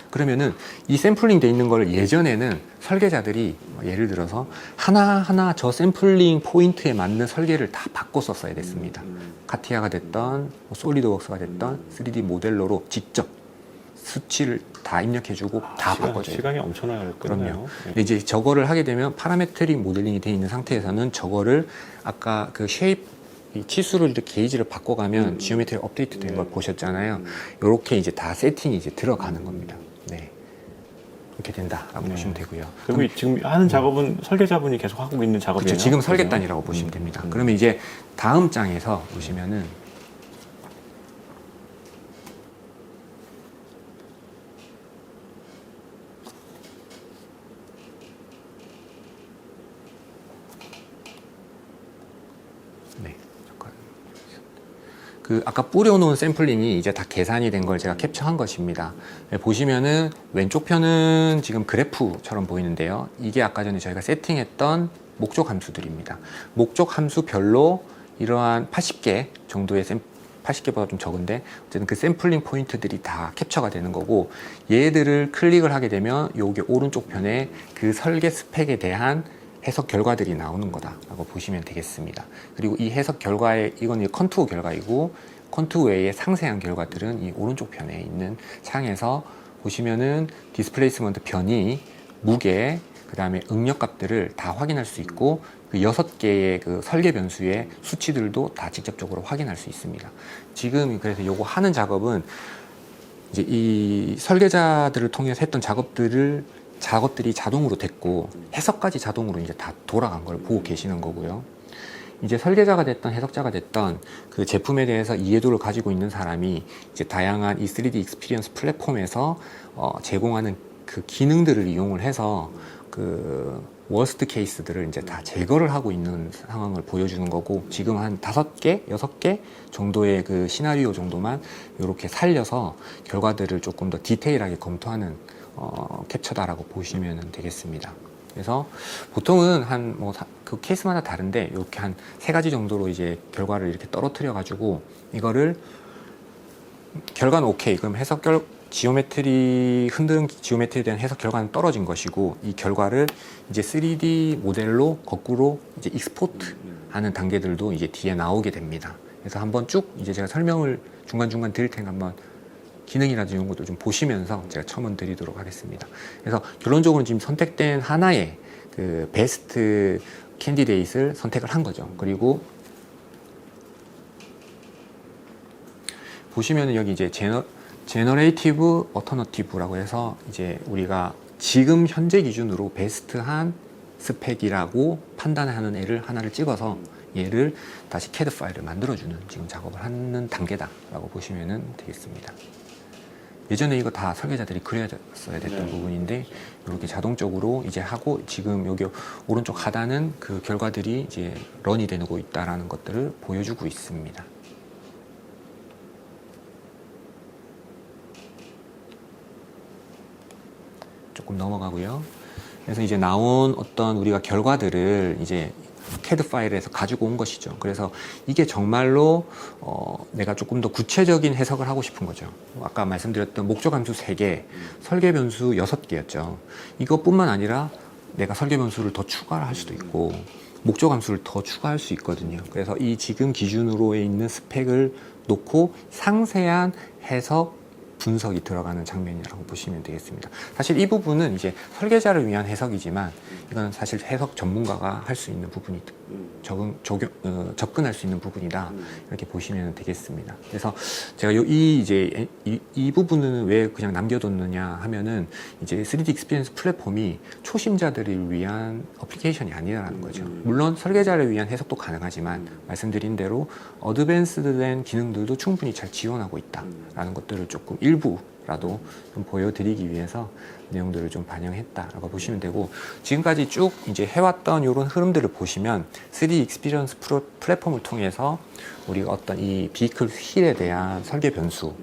그러면은 이 샘플링 돼 있는 걸 예전에는 설계자들이 예를 들어서 하나하나 저 샘플링 포인트에 맞는 설계를 다 바꿔 썼어야 됐습니다. 카티아가 됐던 솔리드웍스가 됐던 3D 모델러로 직접 수치를 다 입력해주고 다 바꿔줘요. 시간이 엄청나게 걸렸거든요. 그럼요. 근데 이제 저거를 하게 되면 파라메트릭 모델링이 되어 있는 상태에서는 저거를 아까 그 쉐입 이 치수를 이렇게 게이지를 바꿔가면 지오메트리 업데이트 된 걸 보셨잖아요. 이렇게 이제 다 세팅이 이제 들어가는 겁니다. 네. 이렇게 된다라고 보시면 되고요. 그리고 지금 하는 작업은 설계자분이 계속 하고 있는 작업이에요. 그렇죠. 지금 설계단이라고 보시면 됩니다. 그러면 이제 다음 장에서 보시면은 네, 잠깐. 그 아까 뿌려놓은 샘플링이 이제 다 계산이 된 걸 제가 캡처한 것입니다. 네, 보시면은 왼쪽 편은 지금 그래프처럼 보이는데요. 이게 아까 전에 저희가 세팅했던 목적 함수들입니다. 목적 함수별로 이러한 80개 정도의 80개보다 좀 적은데 어쨌든 그 샘플링 포인트들이 다 캡처가 되는 거고, 얘들을 클릭을 하게 되면 요게 오른쪽 편에 그 설계 스펙에 대한 해석 결과들이 나오는 거다라고 보시면 되겠습니다. 그리고 이 해석 결과에 이건 컨투어 결과이고, 컨투어 외의 상세한 결과들은 이 오른쪽 편에 있는 창에서 보시면은 디스플레이스먼트 변이, 무게, 그 다음에 응력 값들을 다 확인할 수 있고, 그 6개의 그 설계 변수의 수치들도 다 직접적으로 확인할 수 있습니다. 지금 그래서 요거 하는 작업은 이제 이 설계자들을 통해서 했던 작업들이 자동으로 됐고, 해석까지 자동으로 이제 다 돌아간 걸 보고 계시는 거고요. 이제 설계자가 됐던 해석자가 됐던 그 제품에 대해서 이해도를 가지고 있는 사람이 이제 다양한 이 3D 익스피리언스 플랫폼에서 제공하는 그 기능들을 이용을 해서 그 워스트 케이스들을 이제 다 제거를 하고 있는 상황을 보여주는 거고, 지금 한 5개, 6개 정도의 그 시나리오 정도만 이렇게 살려서 결과들을 조금 더 디테일하게 검토하는 캡처다라고 보시면 되겠습니다. 그래서 보통은 한 그 케이스마다 다른데 이렇게 한 3가지 정도로 이제 결과를 이렇게 떨어뜨려 가지고, 이거를 결과는 오케이, 그럼 지오메트리, 흔드는 지오메트리에 대한 해석 결과는 떨어진 것이고, 이 결과를 이제 3D 모델로 거꾸로 이제 익스포트 하는 단계들도 이제 뒤에 나오게 됩니다. 그래서 한번 쭉 이제 제가 설명을 중간중간 드릴 테니까 한번 기능이라든지 이런 것도 좀 보시면서 제가 첨언 드리도록 하겠습니다. 그래서 결론적으로 지금 선택된 하나의 그 베스트 캔디데이트를 선택을 한 거죠. 그리고 보시면은 여기 이제 제너레이티브 어터너티브라고 해서 이제 우리가 지금 현재 기준으로 베스트한 스펙이라고 판단하는 애를 하나를 찍어서 얘를 다시 CAD 파일을 만들어주는 지금 작업을 하는 단계다라고 보시면 되겠습니다. 예전에 이거 다 설계자들이 그려졌어야 됐던 부분인데 이렇게 자동적으로 이제 하고, 지금 여기 오른쪽 하단은 그 결과들이 이제 런이 되고 있다라는 것들을 보여주고 있습니다. 조금 넘어가고요. 그래서 이제 나온 어떤 우리가 결과들을 이제 CAD 파일에서 가지고 온 것이죠. 그래서 이게 정말로 내가 조금 더 구체적인 해석을 하고 싶은 거죠. 아까 말씀드렸던 목적 함수 3개, 설계 변수 6개였죠. 이것뿐만 아니라 내가 설계 변수를 더 추가할 수도 있고 목적 함수를 더 추가할 수 있거든요. 그래서 이 지금 기준으로 있는 스펙을 놓고 상세한 해석 분석이 들어가는 장면이라고 보시면 되겠습니다. 사실 이 부분은 이제 설계자를 위한 해석이지만 이건 사실 해석 전문가가 할 수 있는 부분이 접근할 수 있는 부분이다, 이렇게 보시면 되겠습니다. 그래서 제가 이 부분은 왜 그냥 남겨뒀느냐 하면은 이제 3D 익스피리언스 플랫폼이 초심자들을 위한 어플리케이션이 아니라는 거죠. 물론 설계자를 위한 해석도 가능하지만 말씀드린 대로 어드밴스드된 기능들도 충분히 잘 지원하고 있다라는 것들을 조금 일부라도 좀 보여드리기 위해서 내용들을 좀 반영했다라고 보시면 되고, 지금까지 쭉 이제 해왔던 이런 흐름들을 보시면 3D 익스피리언스 플랫폼을 통해서 우리가 어떤 이 비클 휠에 대한 설계 변수,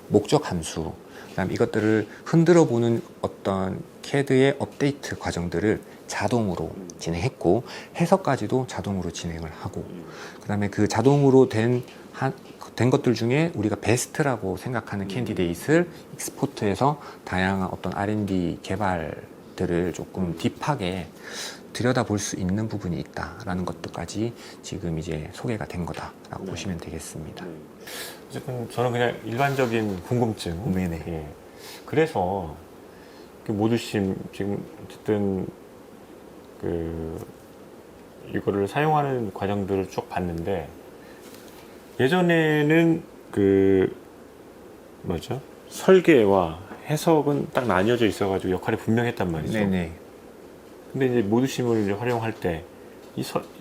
목적 함수, 그다음 이것들을 흔들어 보는 어떤 CAD의 업데이트 과정들을 자동으로 진행했고, 해석까지도 자동으로 진행을 하고, 그다음에 그 자동으로 된 것들 중에 우리가 베스트라고 생각하는 캔디데이트를 익스포트해서 다양한 어떤 R&D 개발들을 조금 딥하게 들여다볼 수 있는 부분이 있다라는 것들까지 지금 이제 소개가 된 거다라고 보시면 되겠습니다. 어쨌든 저는 그냥 일반적인 궁금증. 네네. 예. 그래서 그 모듈심 지금 어쨌든 이거를 사용하는 과정들을 쭉 봤는데, 예전에는 설계와 해석은 딱 나뉘어져 있어가지고 역할이 분명했단 말이죠. 네네. 근데 이제 모드심을 이제 활용할 때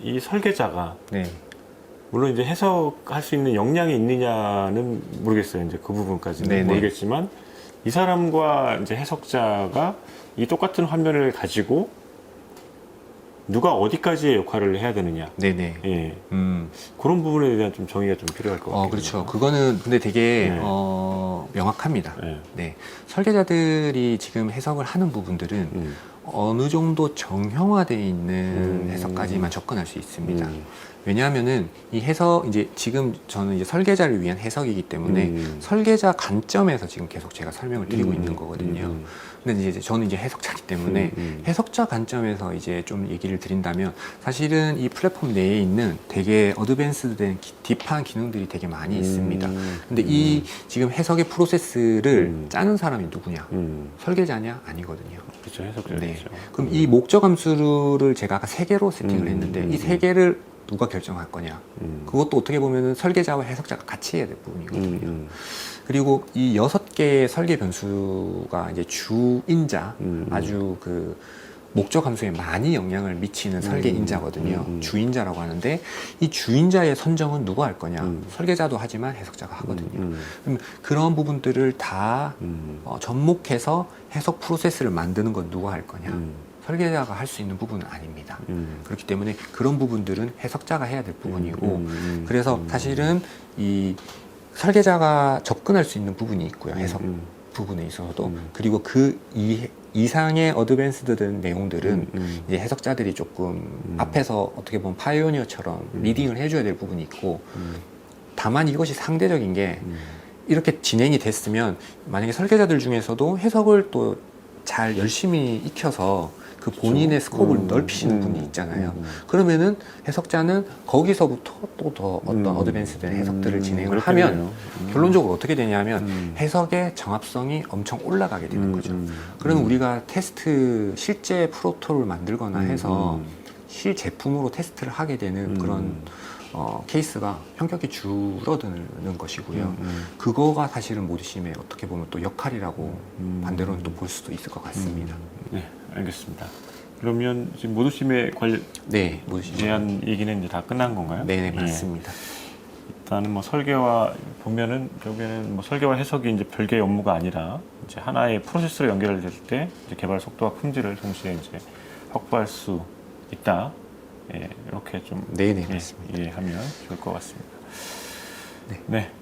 이 설계자가 네. 물론 이제 해석할 수 있는 역량이 있느냐는 모르겠어요. 이제 그 부분까지는 네네. 모르겠지만 이 사람과 이제 해석자가 이 똑같은 화면을 가지고 누가 어디까지의 역할을 해야 되느냐. 네네. 예. 그런 부분에 대한 좀 정의가 좀 필요할 것 같아요. 그렇죠. 그거는 근데 되게 네. 명확합니다. 네. 네. 설계자들이 지금 해석을 하는 부분들은 어느 정도 정형화되어 있는 해석까지만 접근할 수 있습니다. 왜냐하면은 이 해석 이제 지금 저는 이제 설계자를 위한 해석이기 때문에 설계자 관점에서 지금 계속 제가 설명을 드리고 있는 거거든요. 근데 이제 저는 이제 해석자이기 때문에 해석자 관점에서 이제 좀 얘기를 드린다면 사실은 이 플랫폼 내에 있는 되게 어드밴스된 딥한 기능들이 되게 많이 있습니다. 근데 이 지금 해석의 프로세스를 짜는 사람이 누구냐? 설계자냐? 아니거든요. 그렇죠. 해석자죠. 네. 그럼 이 목적 함수를 제가 아까 3개로 세팅을 했는데 이 3개를 누가 결정할 거냐? 그것도 어떻게 보면은 설계자와 해석자가 같이 해야 될 부분이거든요. 그리고 이 6개의 설계 변수가 이제 주인자, 아주 그 목적 함수에 많이 영향을 미치는 설계인자거든요. 주인자라고 하는데 이 주인자의 선정은 누가 할 거냐? 설계자도 하지만 해석자가 하거든요. 그럼 그런 부분들을 다 접목해서 해석 프로세스를 만드는 건 누가 할 거냐? 설계자가 할 수 있는 부분은 아닙니다. 그렇기 때문에 그런 부분들은 해석자가 해야 될 부분이고 그래서 사실은 이 설계자가 접근할 수 있는 부분이 있고요. 해석 부분에 있어서도 그리고 그 이상의 어드밴스드된 내용들은 이제 해석자들이 조금 앞에서 어떻게 보면 파이오니어처럼 리딩을 해줘야 될 부분이 있고 다만 이것이 상대적인 게 이렇게 진행이 됐으면 만약에 설계자들 중에서도 해석을 또 잘 열심히 익혀서 그 본인의 스코프를 넓히시는 분이 있잖아요. 그러면은 해석자는 거기서부터 또 더 어떤 어드밴스된 해석들을 진행을 하면 결론적으로 어떻게 되냐면 해석의 정합성이 엄청 올라가게 되는 거죠. 그러면 우리가 테스트 실제 프로토를 만들거나 해서 실제품으로 테스트를 하게 되는 그런 케이스가 현격히 줄어드는 것이고요. 그거가 사실은 모드심의 어떻게 보면 또 역할이라고 반대로는 또 볼 수도 있을 것 같습니다. 네, 알겠습니다. 그러면 지금 모드심에 관련 네, 모드심 대한 얘기는 이제 다 끝난 건가요? 네, 맞습니다. 일단은 뭐 설계와 보면은 결국에는 뭐 설계와 해석이 이제 별개의 업무가 아니라 이제 하나의 프로세스로 연결될 때 이제 개발 속도와 품질을 동시에 이제 확보할 수 있다. 예, 이렇게 좀 맞습니다. 이해하면 좋을 것 같습니다. 네.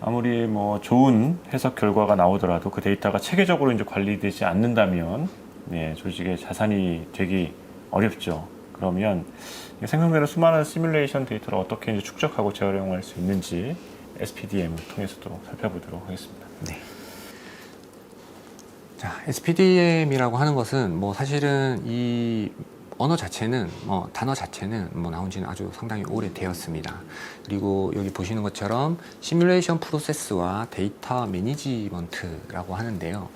아무리 뭐 좋은 해석 결과가 나오더라도 그 데이터가 체계적으로 이제 관리되지 않는다면 조직의 자산이 되기 어렵죠. 그러면 생성되는 수많은 시뮬레이션 데이터를 어떻게 이제 축적하고 재활용할 수 있는지 SPDM을 통해서도 살펴보도록 하겠습니다. 네. 자, SPDM이라고 하는 것은 뭐 사실은 이 언어 자체는 단어 자체는 나온 지는 아주 상당히 오래 되었습니다. 그리고 여기 보시는 것처럼 시뮬레이션 프로세스와 데이터 매니지먼트라고 하는데요.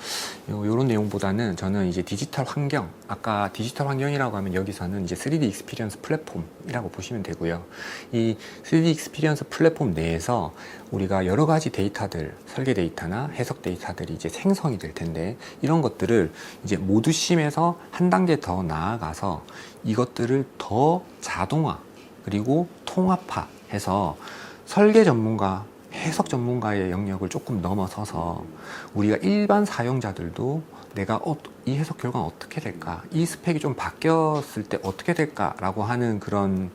이런 내용보다는 저는 이제 디지털 환경, 아까 디지털 환경이라고 하면 여기서는 이제 3D 익스피리언스 플랫폼이라고 보시면 되고요. 이 3D 익스피리언스 플랫폼 내에서 우리가 여러 가지 데이터들, 설계 데이터나 해석 데이터들이 이제 생성이 될 텐데 이런 것들을 이제 모드심에서 한 단계 더 나아가서 이것들을 더 자동화 그리고 통합화해서 설계 전문가, 해석 전문가의 영역을 조금 넘어서서 우리가 일반 사용자들도 내가 이 해석 결과는 어떻게 될까? 이 스펙이 좀 바뀌었을 때 어떻게 될까라고 하는 그런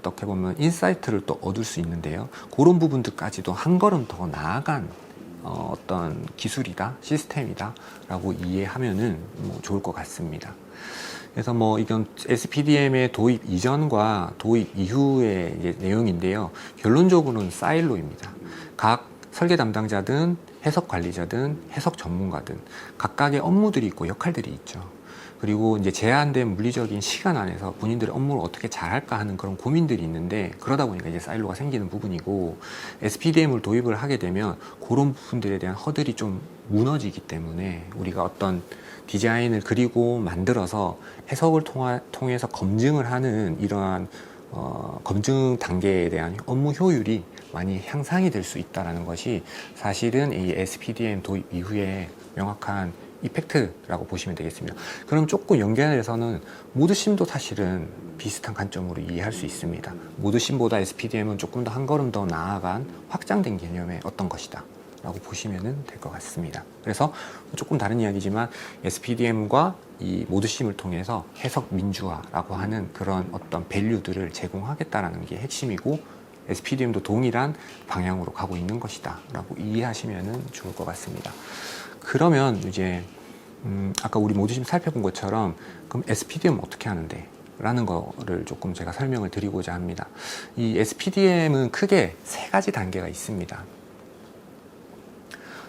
어떻게 보면 인사이트를 또 얻을 수 있는데요. 그런 부분들까지도 한 걸음 더 나아간 어떤 기술이다, 시스템이다 라고 이해하면은 좋을 것 같습니다. 그래서 이건 SPDM의 도입 이전과 도입 이후의 이제 내용인데요. 결론적으로는 사일로입니다. 각 설계 담당자든 해석 관리자든 해석 전문가든 각각의 업무들이 있고 역할들이 있죠. 그리고 이제 제한된 물리적인 시간 안에서 본인들의 업무를 어떻게 잘할까 하는 그런 고민들이 있는데 그러다 보니까 이제 사일로가 생기는 부분이고 SPDM을 도입을 하게 되면 그런 부분들에 대한 허들이 좀 무너지기 때문에 우리가 어떤 디자인을 그리고 만들어서 해석을 통해서 검증을 하는 이러한 검증 단계에 대한 업무 효율이 많이 향상이 될 수 있다는 것이 사실은 이 SPDM 도입 이후에 명확한 이펙트라고 보시면 되겠습니다. 그럼 조금 연결해서는 모드심도 사실은 비슷한 관점으로 이해할 수 있습니다. 모드심보다 SPDM은 조금 더 한 걸음 더 나아간 확장된 개념의 어떤 것이다 라고 보시면 될 것 같습니다. 그래서 조금 다른 이야기지만 SPDM과 이 모드심을 통해서 해석 민주화라고 하는 그런 어떤 밸류들을 제공하겠다라는 게 핵심이고, SPDM도 동일한 방향으로 가고 있는 것이다 라고 이해하시면 좋을 것 같습니다. 그러면 이제 아까 우리 모드심 살펴본 것처럼 그럼 SPDM 어떻게 하는데? 라는 거를 조금 제가 설명을 드리고자 합니다. 이 SPDM은 크게 세 가지 단계가 있습니다.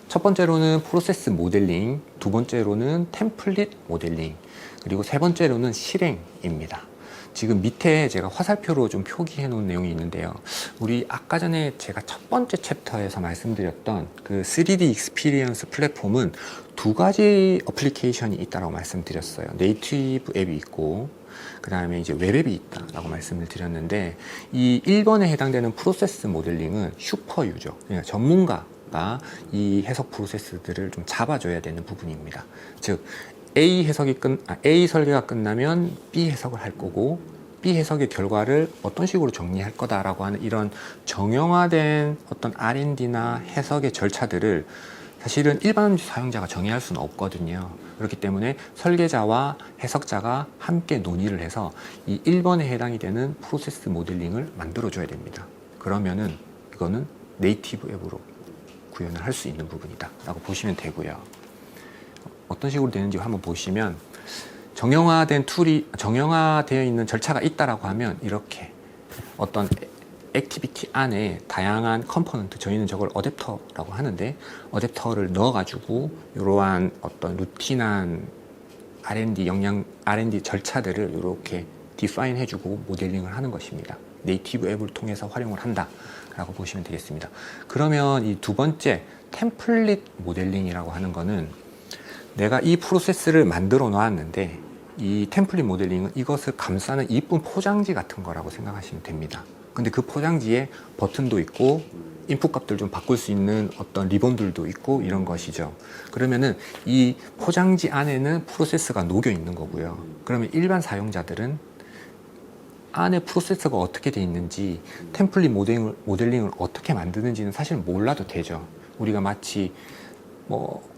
첫 번째로는 프로세스 모델링, 두 번째로는 템플릿 모델링, 그리고 세 번째로는 실행입니다. 지금 밑에 제가 화살표로 좀 표기해 놓은 내용이 있는데요. 우리 아까 전에 제가 첫 번째 챕터에서 말씀드렸던 그 3D 익스피리언스 플랫폼은 두 가지 어플리케이션이 있다고 말씀드렸어요. 네이티브 앱이 있고, 그 다음에 이제 웹앱이 있다라고 말씀을 드렸는데, 이 1번에 해당되는 프로세스 모델링은 슈퍼 유저, 그러니까 전문가가 이 해석 프로세스들을 좀 잡아줘야 되는 부분입니다. 즉, A 설계가 끝나면 B 해석을 할 거고, B 해석의 결과를 어떤 식으로 정리할 거다라고 하는 이런 정형화된 어떤 R&D나 해석의 절차들을 사실은 일반 사용자가 정의할 수는 없거든요. 그렇기 때문에 설계자와 해석자가 함께 논의를 해서 이 1번에 해당이 되는 프로세스 모델링을 만들어줘야 됩니다. 그러면은 이거는 네이티브 앱으로 구현을 할 수 있는 부분이다 라고 보시면 되고요. 어떤 식으로 되는지 한번 보시면, 정형화되어 있는 절차가 있다라고 하면 이렇게 어떤 액티비티 안에 다양한 컴포넌트, 저희는 저걸 어댑터라고 하는데, 어댑터를 넣어가지고 이러한 어떤 루틴한 R&D 절차들을 이렇게 디파인 해주고 모델링을 하는 것입니다. 네이티브 앱을 통해서 활용을 한다라고 보시면 되겠습니다. 그러면 이 두 번째 템플릿 모델링이라고 하는 거는, 내가 이 프로세스를 만들어 놓았는데 이 템플릿 모델링은 이것을 감싸는 이쁜 포장지 같은 거라고 생각하시면 됩니다. 근데 그 포장지에 버튼도 있고 인풋 값들 좀 바꿀 수 있는 어떤 리본들도 있고 이런 것이죠. 그러면은 이 포장지 안에는 프로세스가 녹여 있는 거고요. 그러면 일반 사용자들은 안에 프로세스가 어떻게 돼 있는지, 템플릿 모델링을 어떻게 만드는지는 사실 몰라도 되죠. 우리가 마치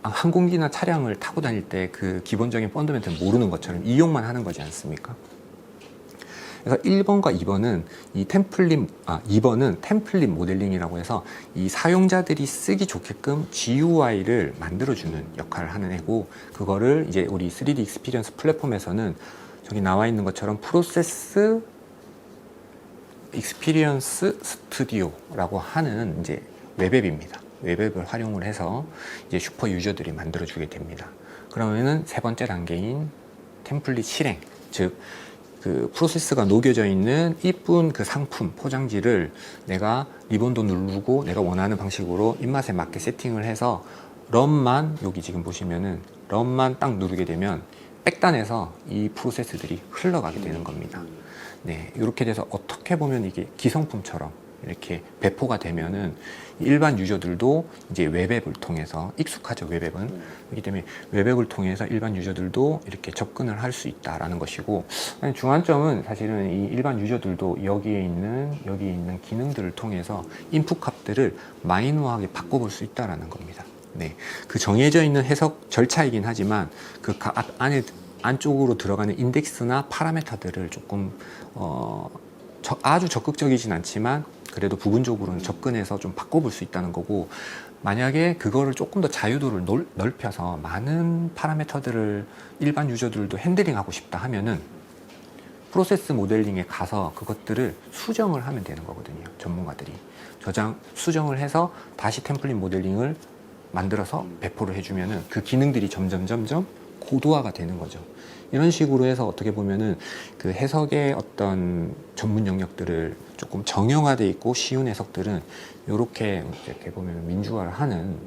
항공기나 차량을 타고 다닐 때 그 기본적인 펀더멘트를 모르는 것처럼 이용만 하는 거지 않습니까? 그래서 1번과 2번은 2번은 템플릿 모델링이라고 해서 이 사용자들이 쓰기 좋게끔 GUI를 만들어주는 역할을 하는 애고, 그거를 이제 우리 3D 익스피리언스 플랫폼에서는 저기 나와 있는 것처럼 프로세스 익스피리언스 스튜디오라고 하는 이제 웹앱입니다. 웹앱을 활용을 해서 이제 슈퍼 유저들이 만들어주게 됩니다. 그러면은 세 번째 단계인 템플릿 실행, 즉 그 프로세스가 녹여져 있는 이쁜 그 상품 포장지를 내가 리본도 누르고 내가 원하는 방식으로 입맛에 맞게 세팅을 해서 런만, 여기 지금 보시면은 런만 딱 누르게 되면 백단에서 이 프로세스들이 흘러가게 되는 겁니다. 네, 이렇게 돼서 어떻게 보면 이게 기성품처럼 이렇게 배포가 되면은 일반 유저들도 이제 웹앱을 통해서, 익숙하죠, 웹앱은. 그렇기 때문에 웹앱을 통해서 일반 유저들도 이렇게 접근을 할 수 있다라는 것이고, 중요점은 사실은 이 일반 유저들도 여기에 있는 기능들을 통해서 인풋 값들을 마이너하게 바꿔볼 수 있다라는 겁니다. 네, 그 정해져 있는 해석 절차이긴 하지만 그 안쪽으로 들어가는 인덱스나 파라메터들을 조금 아주 적극적이진 않지만 그래도 부분적으로는 접근해서 좀 바꿔볼 수 있다는 거고, 만약에 그거를 조금 더 자유도를 넓혀서 많은 파라미터들을 일반 유저들도 핸들링하고 싶다 하면은 프로세스 모델링에 가서 그것들을 수정을 하면 되는 거거든요. 전문가들이 수정을 해서 다시 템플릿 모델링을 만들어서 배포를 해주면은 그 기능들이 점점 고도화가 되는 거죠. 이런 식으로 해서 어떻게 보면은 그 해석의 어떤 전문 영역들을 조금 정형화돼 있고 쉬운 해석들은 이렇게 보면 민주화를 하는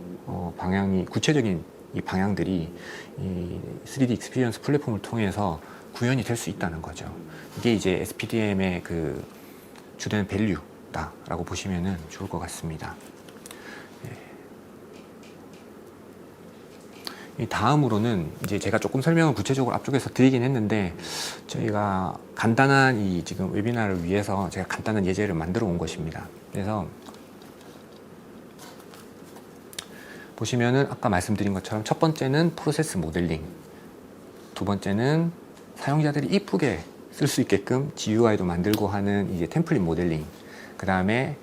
방향이, 구체적인 이 방향들이 이 3D 익스피리언스 플랫폼을 통해서 구현이 될 수 있다는 거죠. 이게 이제 SPDM의 그 주된 밸류, 있다라고 보시면 좋을 것 같습니다. 이 다음으로는 이제 제가 조금 설명을 구체적으로 앞쪽에서 드리긴 했는데, 저희가 간단한 이 지금 웨비나를 위해서 제가 간단한 예제를 만들어 온 것입니다. 그래서 보시면은 아까 말씀드린 것처럼 첫 번째는 프로세스 모델링, 두 번째는 사용자들이 이쁘게 쓸 수 있게끔 GUI도 만들고 하는 이제 템플릿 모델링, 그 다음에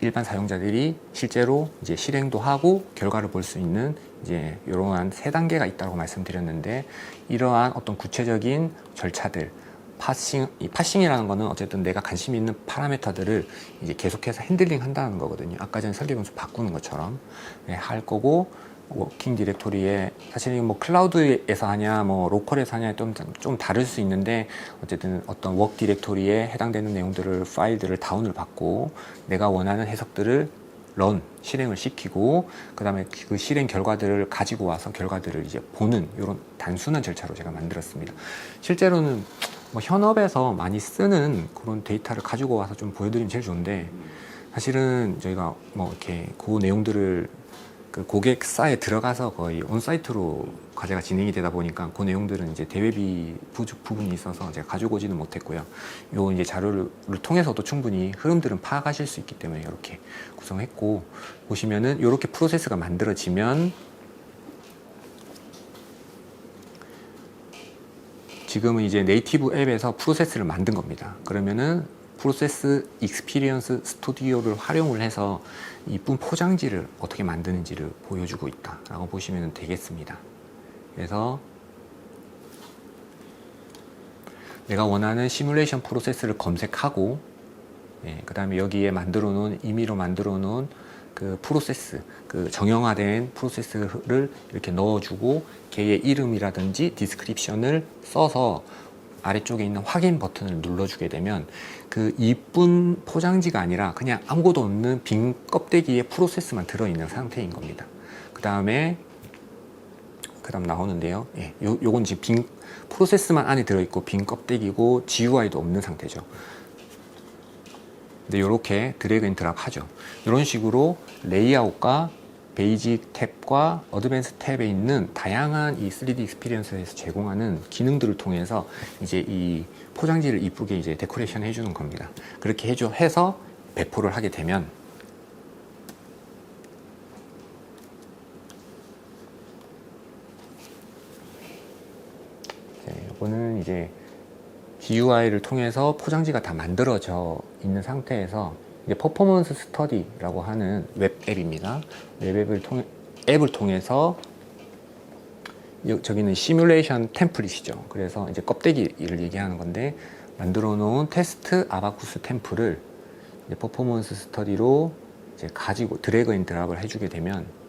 일반 사용자들이 실제로 이제 실행도 하고 결과를 볼 수 있는 이제 이러한 세 단계가 있다고 말씀드렸는데, 이러한 어떤 구체적인 절차들, 이 파싱이라는 거는 어쨌든 내가 관심 있는 파라미터들을 이제 계속해서 핸들링 한다는 거거든요. 아까 전에 설계 변수 바꾸는 것처럼 할 거고, 워킹 디렉토리에 사실 뭐 클라우드에서 하냐 뭐 로컬에서 하냐에 좀 다를 수 있는데, 어쨌든 어떤 워크 디렉토리에 해당되는 내용들을 파일들을 다운을 받고 내가 원하는 해석들을 실행을 시키고, 그 다음에 그 실행 결과들을 가지고 와서 결과들을 이제 보는 이런 단순한 절차로 제가 만들었습니다. 실제로는 뭐 현업에서 많이 쓰는 그런 데이터를 가지고 와서 좀 보여드리면 제일 좋은데, 사실은 저희가 뭐 이렇게 그 내용들을 그 고객사에 들어가서 거의 온사이트로 과제가 진행이 되다 보니까 그 내용들은 이제 대외비 부분이 있어서 제가 가지고 오지는 못했고요. 요 이제 자료를 통해서도 충분히 흐름들은 파악하실 수 있기 때문에 이렇게 구성했고, 보시면은 이렇게 프로세스가 만들어지면 지금은 이제 네이티브 앱에서 프로세스를 만든 겁니다. 그러면은 프로세스 익스피리언스 스튜디오를 활용을 해서 이쁜 포장지를 어떻게 만드는지를 보여주고 있다라고 보시면 되겠습니다. 그래서 내가 원하는 시뮬레이션 프로세스를 검색하고, 그 다음에 여기에 임의로 만들어 놓은 그 프로세스, 그 정형화된 프로세스를 이렇게 넣어주고, 걔의 이름이라든지 디스크립션을 써서 아래쪽에 있는 확인 버튼을 눌러주게 되면 그 이쁜 포장지가 아니라 그냥 아무것도 없는 빈 껍데기에 프로세스만 들어있는 상태인 겁니다. 그 다음 나오는데요. 요건 지금 빈 프로세스만 안에 들어있고 빈 껍데기고 GUI도 없는 상태죠. 근데 이렇게 드래그 앤 드랍 하죠. 이런 식으로 레이아웃과 베이직 탭과 어드밴스 탭에 있는 다양한 이 3D 익스피리언스에서 제공하는 기능들을 통해서 이제 이 포장지를 이쁘게 이제 데코레이션 해주는 겁니다. 그렇게 해서 배포를 하게 되면 이거는 이제 GUI를 통해서 포장지가 다 만들어져 있는 상태에서 이제 퍼포먼스 스터디라고 하는 웹 앱입니다. 앱을 통해서 저기는 시뮬레이션 템플릿이죠. 그래서 이제 껍데기를 얘기하는 건데, 만들어 놓은 테스트 아바쿠스 템플을 이제 퍼포먼스 스터디로 이제 가지고 드래그 앤 드랍을 해주게 되면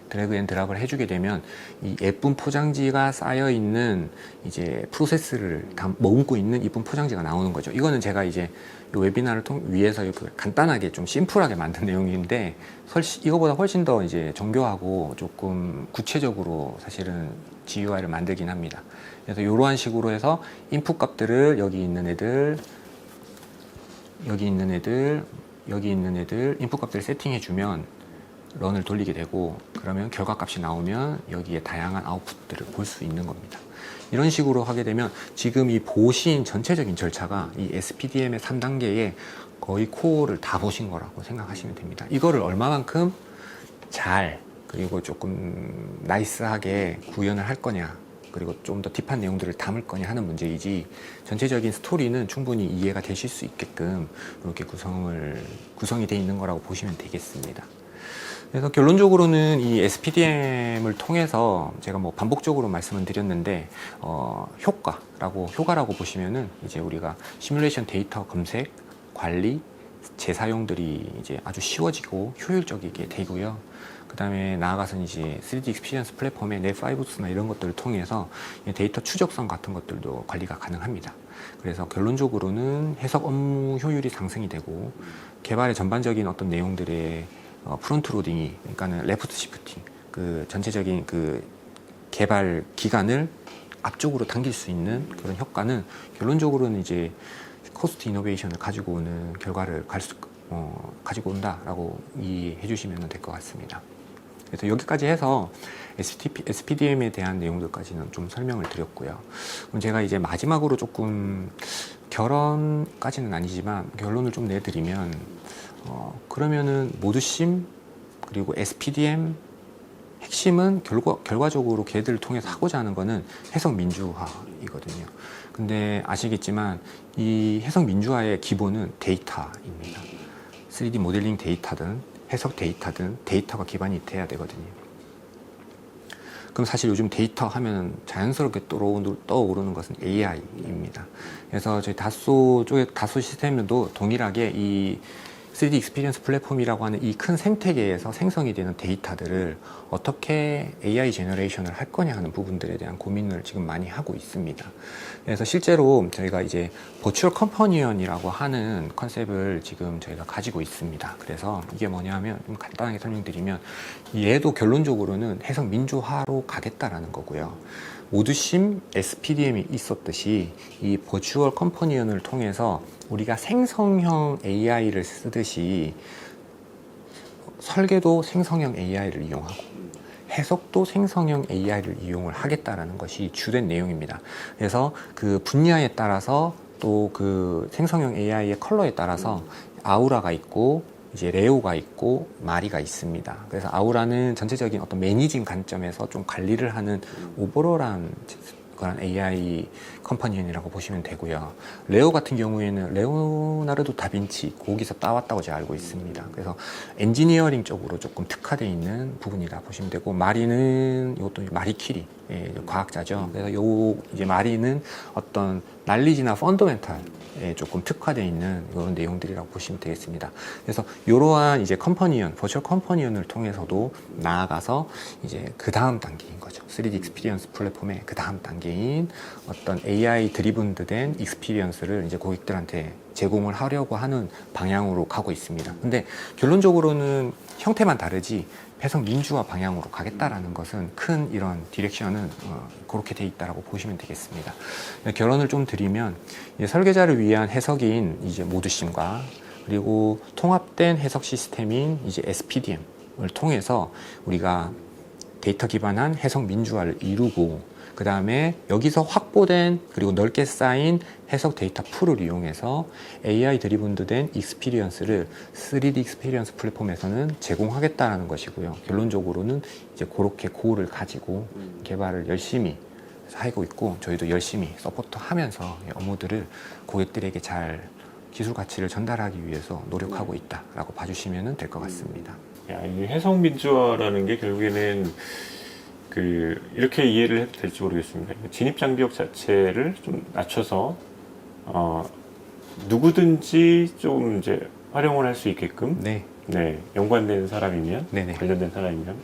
드래그 앤 드랍을 해주게 되면 이 예쁜 포장지가 쌓여 있는 이제 프로세스를 다 머금고 있는 예쁜 포장지가 나오는 거죠. 이거는 제가 이제 이 웨비나를 위해서 이렇게 간단하게 좀 심플하게 만든 내용인데, 이거보다 훨씬 더 이제 정교하고 조금 구체적으로 사실은 GUI를 만들긴 합니다. 그래서 이러한 식으로 해서 인풋 값들을 여기 있는 애들 인풋 값들을 세팅해 주면 런을 돌리게 되고, 그러면 결과값이 나오면 여기에 다양한 아웃풋들을 볼 수 있는 겁니다. 이런 식으로 하게 되면 지금 이 보신 전체적인 절차가 이 SPDM의 3단계에 거의 코어를 다 보신 거라고 생각하시면 됩니다. 이거를 얼마만큼 잘, 그리고 조금 나이스하게 구현을 할 거냐, 그리고 좀 더 딥한 내용들을 담을 거냐 하는 문제이지, 전체적인 스토리는 충분히 이해가 되실 수 있게끔 이렇게 구성이 되어 있는 거라고 보시면 되겠습니다. 그래서 결론적으로는 이 SPDM을 통해서 제가 뭐 반복적으로 말씀을 드렸는데, 효과라고 보시면은 이제 우리가 시뮬레이션 데이터 검색, 관리, 재사용들이 이제 아주 쉬워지고 효율적이게 되고요. 그 다음에 나아가서는 이제 3D 익스피리언스 플랫폼의 넷5스나 이런 것들을 통해서 데이터 추적성 같은 것들도 관리가 가능합니다. 그래서 결론적으로는 해석 업무 효율이 상승이 되고, 개발의 전반적인 어떤 내용들의 프론트 로딩이, 그러니까는 레프트 시프팅, 그 전체적인 그 개발 기간을 앞쪽으로 당길 수 있는 그런 효과는 결론적으로는 이제 코스트 이노베이션을 가지고 오는 결과를 가지고 온다라고 이해해 주시면 될 것 같습니다. 그래서 여기까지 해서 SPDM에 대한 내용들까지는 좀 설명을 드렸고요. 그럼 제가 이제 마지막으로 조금 결론까지는 아니지만 결론을 좀 내드리면, 그러면은 모드심 그리고 SPDM 핵심은 결과적으로 걔들을 통해서 하고자 하는 거는 해석 민주화이거든요. 근데 아시겠지만 이 해석 민주화의 기본은 데이터입니다. 3D 모델링 데이터든 해석 데이터든 데이터가 기반이 돼야 되거든요. 그럼 사실 요즘 데이터 하면 자연스럽게 떠오르는 것은 AI입니다. 그래서 저희 다소 시스템도 동일하게 이 3D 익스피리언스 플랫폼이라고 하는 이 큰 생태계에서 생성이 되는 데이터들을 어떻게 AI 제너레이션을 할 거냐 하는 부분들에 대한 고민을 지금 많이 하고 있습니다. 그래서 실제로 저희가 이제 버추얼 컴퍼니언이라고 하는 컨셉을 지금 저희가 가지고 있습니다. 그래서 이게 뭐냐면 좀 간단하게 설명드리면, 얘도 결론적으로는 해석 민주화로 가겠다라는 거고요. 모드심 SPDM이 있었듯이 이 버추얼 컴퍼니언을 통해서 우리가 생성형 AI를 쓰듯이 설계도 생성형 AI를 이용하고 해석도 생성형 AI를 이용을 하겠다라는 것이 주된 내용입니다. 그래서 그 분야에 따라서 또 그 생성형 AI의 컬러에 따라서 아우라가 있고 이제 레오가 있고 마리가 있습니다. 그래서 아우라는 전체적인 어떤 매니징 관점에서 좀 관리를 하는 오버롤한 그런 AI 컴퍼니언이라고 보시면 되고요. 레오 같은 경우에는 레오나르도 다빈치 거기서 따왔다고 제가 알고 있습니다. 그래서 엔지니어링 쪽으로 조금 특화되어 있는 부분이라 보시면 되고, 마리는 이것도 마리퀴리 과학자죠. 그래서 요 이제 마리는 어떤 난리지나 펀더멘탈에 조금 특화되어 있는 이런 내용들이라고 보시면 되겠습니다. 그래서 이러한 이제 컴퍼니언, 버추얼 컴퍼니언을 통해서도 나아가서 이제 그 다음 단계인 거죠. 3D 익스피리언스 플랫폼의 그 다음 단계인 어떤 AI 드리븐된 익스피리언스를 이제 고객들한테 제공을 하려고 하는 방향으로 가고 있습니다. 근데 결론적으로는 형태만 다르지 해석 민주화 방향으로 가겠다라는 것은 큰 이런 디렉션은 그렇게 돼 있다라고 보시면 되겠습니다. 결론을 좀 드리면, 설계자를 위한 해석인 이제 모드심과 그리고 통합된 해석 시스템인 이제 SPDM을 통해서 우리가 데이터 기반한 해석 민주화를 이루고, 그 다음에 여기서 확보된 그리고 넓게 쌓인 해석 데이터 풀을 이용해서 AI 드리븐된 익스피리언스를 3D 익스피리언스 플랫폼에서는 제공하겠다는 것이고요. 결론적으로는 이제 그렇게 고를 가지고 개발을 열심히 하고 있고, 저희도 열심히 서포트하면서 업무들을 고객들에게 잘 기술 가치를 전달하기 위해서 노력하고 있다라고 봐주시면 될 것 같습니다. 야, 이 해석 민주화라는 게 결국에는 이렇게 이해를 해도 될지 모르겠습니다. 진입 장벽 자체를 좀 낮춰서 누구든지 좀 이제 활용을 할 수 있게끔, 네, 연관된 사람이면, 네네. 관련된 사람이면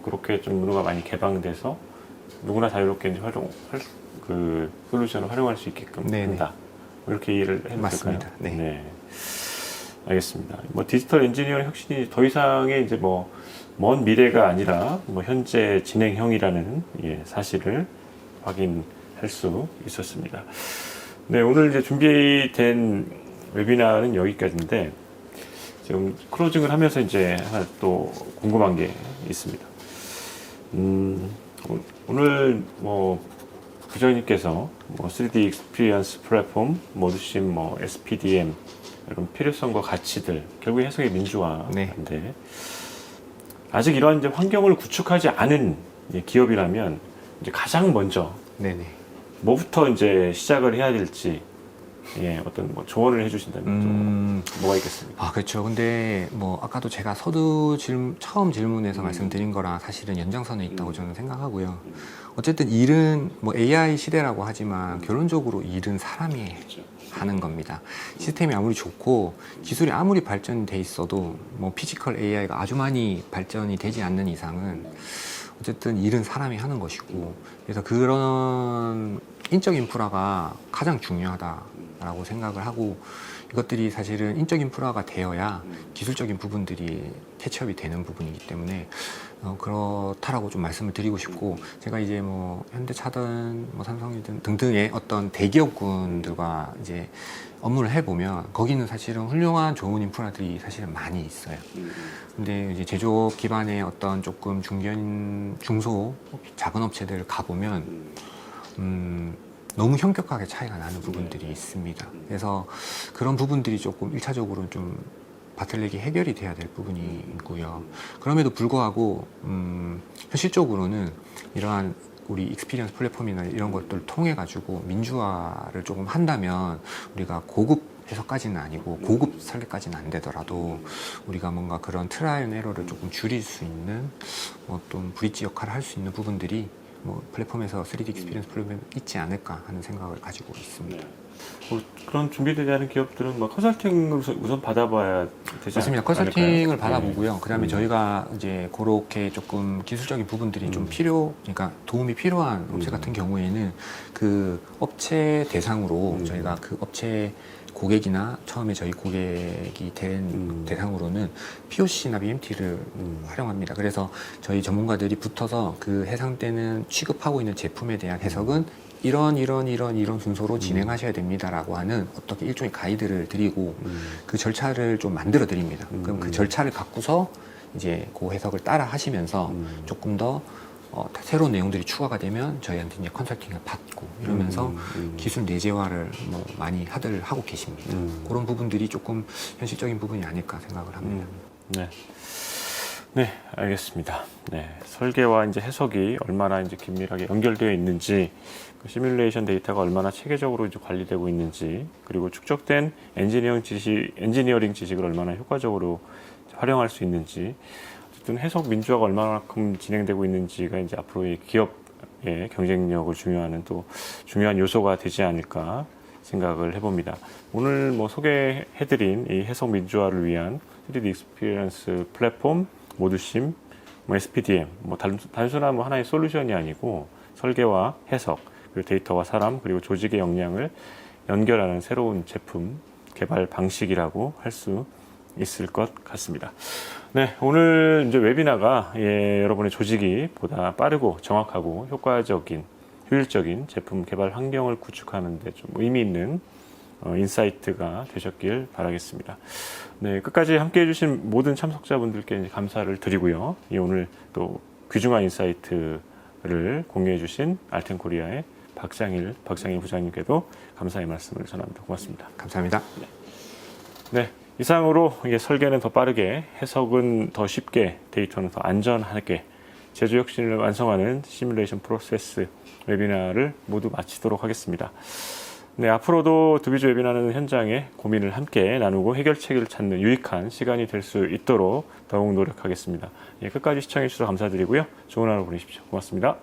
그렇게 좀 문화가 많이 개방돼서 누구나 자유롭게 이제 솔루션을 활용할 수 있게끔 네네. 한다. 이렇게 이해를 해도 맞습니다. 될까요? 네. 알겠습니다. 디지털 엔지니어링 혁신이 더 이상의 이제 먼 미래가 아니라 현재 진행형이라는 사실을 확인할 수 있었습니다. 네, 오늘 이제 준비된 웨비나는 여기까지인데, 지금 클로징을 하면서 이제 하나 또 궁금한 게 있습니다. 오늘 부장님께서 3D 익스피리언스 플랫폼, 모드심, SPDM 이런 필요성과 가치들, 결국 해석의 민주화인데, 네. 아직 이러한 이제 환경을 구축하지 않은 기업이라면 이제 가장 먼저 네네. 뭐부터 이제 시작을 해야 될지 어떤 조언을 해주신다면 좀 뭐가 있겠습니까? 그렇죠. 근데 아까도 제가 처음 질문에서 말씀드린 거랑 사실은 연장선에 있다고 저는 생각하고요. 어쨌든 일은 AI 시대라고 하지만 결론적으로 일은 사람이 하는 겁니다. 시스템이 아무리 좋고 기술이 아무리 발전돼 있어도 피지컬 AI가 아주 많이 발전이 되지 않는 이상은 어쨌든 일은 사람이 하는 것이고, 그래서 그런 인적 인프라가 가장 중요하다. 않을까라고 생각을 하고, 이것들이 사실은 인적 인프라가 되어야 기술적인 부분들이 캐치업이 되는 부분이기 때문에 그렇다라고 좀 말씀을 드리고 싶고, 제가 이제 뭐 현대차든 뭐 삼성이든 등등의 어떤 대기업군들과 이제 업무를 해보면 거기는 사실은 훌륭한 좋은 인프라들이 사실은 많이 있어요. 근데 이제 제조업 기반의 어떤 조금 중소 작은 업체들 가보면 너무 현격하게 차이가 나는 부분들이 있습니다. 그래서 그런 부분들이 조금 1차적으로 좀 바틀렉이 해결이 돼야 될 부분이 있고요. 그럼에도 불구하고 현실적으로는 이러한 우리 익스피리언스 플랫폼이나 이런 것들을 통해 가지고 민주화를 조금 한다면, 우리가 고급 해석까지는 아니고 고급 설계까지는 안 되더라도 우리가 뭔가 그런 트라이얼 앤 에러를 조금 줄일 수 있는 어떤 브릿지 역할을 할 수 있는 부분들이 뭐 플랫폼에서 3D 익스피리언스 플랫폼에 있지 않을까 하는 생각을 가지고 있습니다. 그런 준비되지 않은 기업들은 뭐 컨설팅을 우선 받아봐야 되지 맞습니다. 않을까요? 컨설팅을 받아보고요. 그다음에 저희가 이제 그렇게 조금 기술적인 부분들이 좀 그러니까 도움이 필요한 업체 같은 경우에는 그 업체 대상으로 저희가 그 업체 고객이나 처음에 저희 고객이 된 대상으로는 POC나 BMT를 활용합니다. 그래서 저희 전문가들이 붙어서 그 해상되는 취급하고 있는 제품에 대한 해석은 이런 순서로 진행하셔야 됩니다라고 하는 어떻게 일종의 가이드를 드리고 그 절차를 좀 만들어 드립니다. 그럼 그 절차를 갖고서 이제 그 해석을 따라 하시면서 조금 더 새로운 내용들이 추가가 되면 저희한테 이제 컨설팅을 받고 이러면서 기술 내재화를 뭐 많이 하고 계십니다. 그런 부분들이 조금 현실적인 부분이 아닐까 생각을 합니다. 네, 알겠습니다. 네, 설계와 이제 해석이 얼마나 이제 긴밀하게 연결되어 있는지, 그 시뮬레이션 데이터가 얼마나 체계적으로 이제 관리되고 있는지, 그리고 축적된 엔지니어링 지식을 얼마나 효과적으로 활용할 수 있는지, 어쨌든 해석 민주화가 얼마만큼 진행되고 있는지가 이제 앞으로의 기업의 경쟁력을 중요하는 또 중요한 요소가 되지 않을까 생각을 해봅니다. 오늘 뭐 소개해드린 이 해석 민주화를 위한 3D 익스피리언스 플랫폼, 모드심, 뭐 SPDM, 뭐 단순한 뭐 하나의 솔루션이 아니고 설계와 해석, 그리고 데이터와 사람, 그리고 조직의 역량을 연결하는 새로운 제품 개발 방식이라고 할 수 있을 것 같습니다. 네, 오늘 이제 웨비나가 여러분의 조직이 보다 빠르고 정확하고 효과적인, 효율적인 제품 개발 환경을 구축하는 데 좀 의미 있는 인사이트가 되셨길 바라겠습니다. 네, 끝까지 함께 해주신 모든 참석자분들께 이제 감사를 드리고요. 오늘 또 귀중한 인사이트를 공유해주신 알텐코리아의 박상일 부장님께도 감사의 말씀을 전합니다. 고맙습니다. 감사합니다. 네, 이상으로 설계는 더 빠르게, 해석은 더 쉽게, 데이터는 더 안전하게 제조 혁신을 완성하는 시뮬레이션 프로세스 웨비나를 모두 마치도록 하겠습니다. 네, 앞으로도 두비즈 웨비나는 현장의 고민을 함께 나누고 해결책을 찾는 유익한 시간이 될 수 있도록 더욱 노력하겠습니다. 끝까지 시청해 주셔서 감사드리고요. 좋은 하루 보내십시오. 고맙습니다.